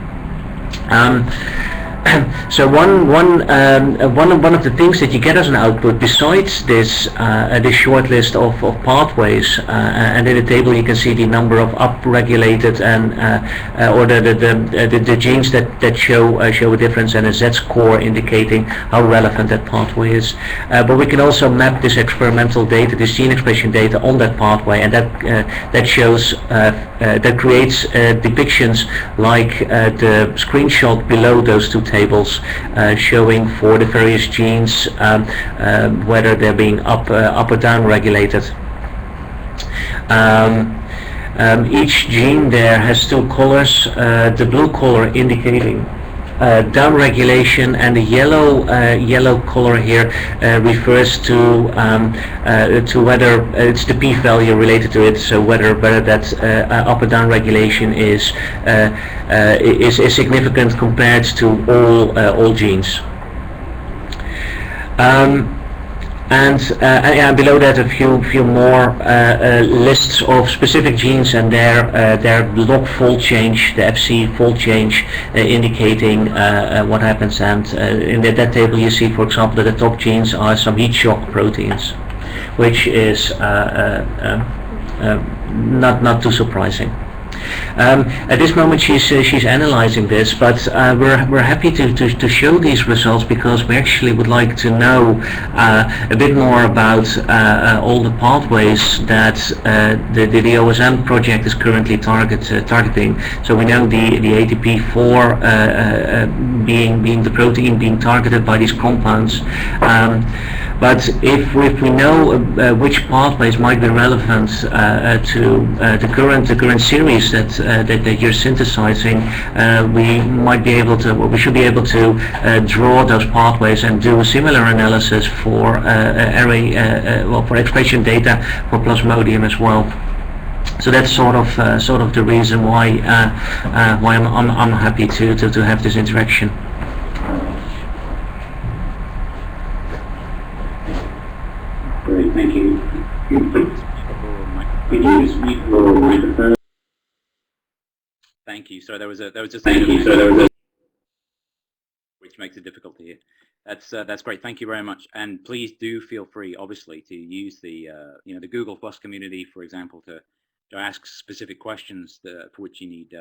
So one of the things that you get as an output, besides this short list of pathways, and in the table you can see the number of upregulated and or the genes that show a difference, and a Z-score indicating how relevant that pathway is. But we can also map this experimental data, this gene expression data, on that pathway, and that shows that creates depictions like the screenshot below those two tables, showing for the various genes whether they're being up or down regulated. Each gene there has two colors, the blue color indicating down regulation, and the yellow color here refers to whether it's the p-value related to it, so whether that up or down regulation is significant compared to all genes. And below that, a few more lists of specific genes and their log fold change, the Fc fold change, indicating what happens. And in that table, you see, for example, that the top genes are some heat shock proteins, which is not too surprising. At this moment, she's analyzing this, but we're happy to show these results because we actually would like to know a bit more about all the pathways that the OSM project is currently targeting. So we know the ATP4 being the protein being targeted by these compounds. But if we know which pathways might be relevant to the current series that you're synthesizing, we should be able to draw those pathways and do a similar analysis for for expression data for Plasmodium as well. So that's sort of the reason why I'm happy to have this interaction. Great, thank you. Thank you. So there was just which makes it difficult to hear. That's great. Thank you very much. And please do feel free, obviously, to use the the Google Plus community, for example, to ask specific questions for which you need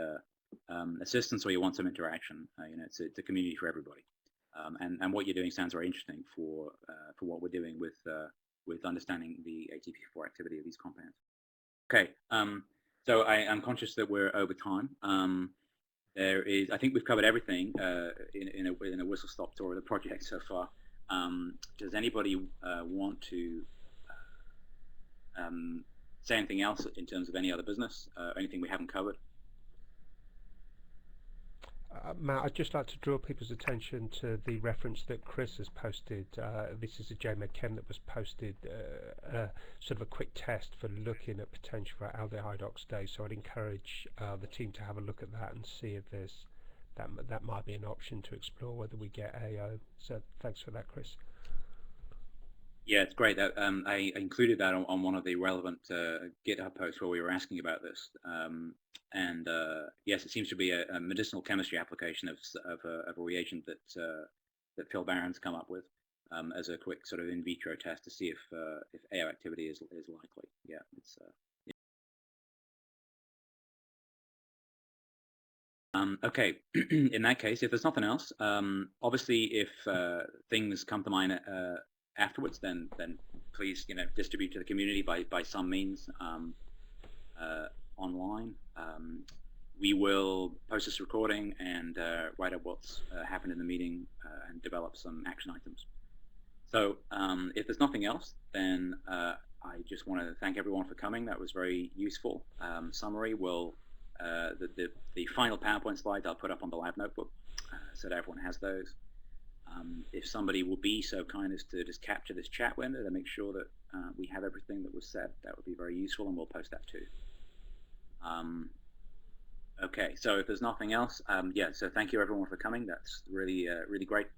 assistance or you want some interaction. It's a community for everybody. And what you're doing sounds very interesting for what we're doing with understanding the ATP4 activity of these compounds. Okay, so I'm conscious that we're over time. I think we've covered everything in a whistle-stop tour of the project so far. Does anybody want to say anything else in terms of any other business, anything we haven't covered? Matt, I'd just like to draw people's attention to the reference that Chris has posted. This is a JMedChem that was posted, sort of a quick test for looking at potential for aldehyde oxidase. So I'd encourage the team to have a look at that and see if that might be an option to explore whether we get AO. So thanks for that, Chris. Yeah, it's great. I included that on one of the relevant GitHub posts where we were asking about this. Yes, it seems to be a medicinal chemistry application of a reagent that Phil Barron's come up with as a quick sort of in vitro test to see if AO activity is likely. Yeah, it's. Okay, in that case, if there's nothing else, obviously if things come to mind afterwards, then please distribute to the community by some means online. We will post this recording and write up what's happened in the meeting and develop some action items. So if there's nothing else, then I just want to thank everyone for coming. That was very useful. Summary will the final PowerPoint slides I'll put up on the lab notebook so that everyone has those. If somebody will be so kind as to just capture this chat window to make sure that we have everything that was said, that would be very useful, and we'll post that too. Okay, so if there's nothing else, yeah, so thank you everyone for coming. That's really really great.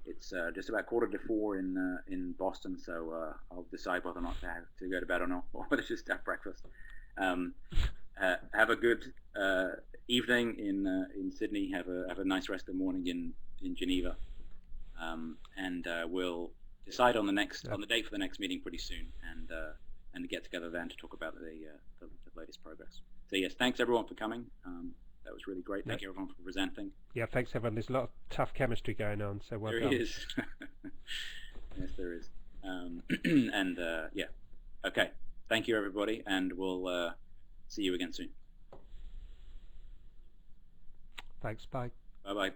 It's just about 3:45 in Boston, so I'll decide whether or not to go to bed or not, or whether to just have breakfast. Have a good evening in Sydney. Have a nice rest of the morning in Geneva, and we'll decide on the date for the next meeting pretty soon, and get together then to talk about the latest progress. So yes, thanks everyone for coming. That was really great. Thank you everyone for presenting. Yeah, thanks everyone. There's a lot of tough chemistry going on, so well done. There is. Yes, there is. And yeah, okay. Thank you everybody, and we'll see you again soon. Thanks. Bye. Bye bye.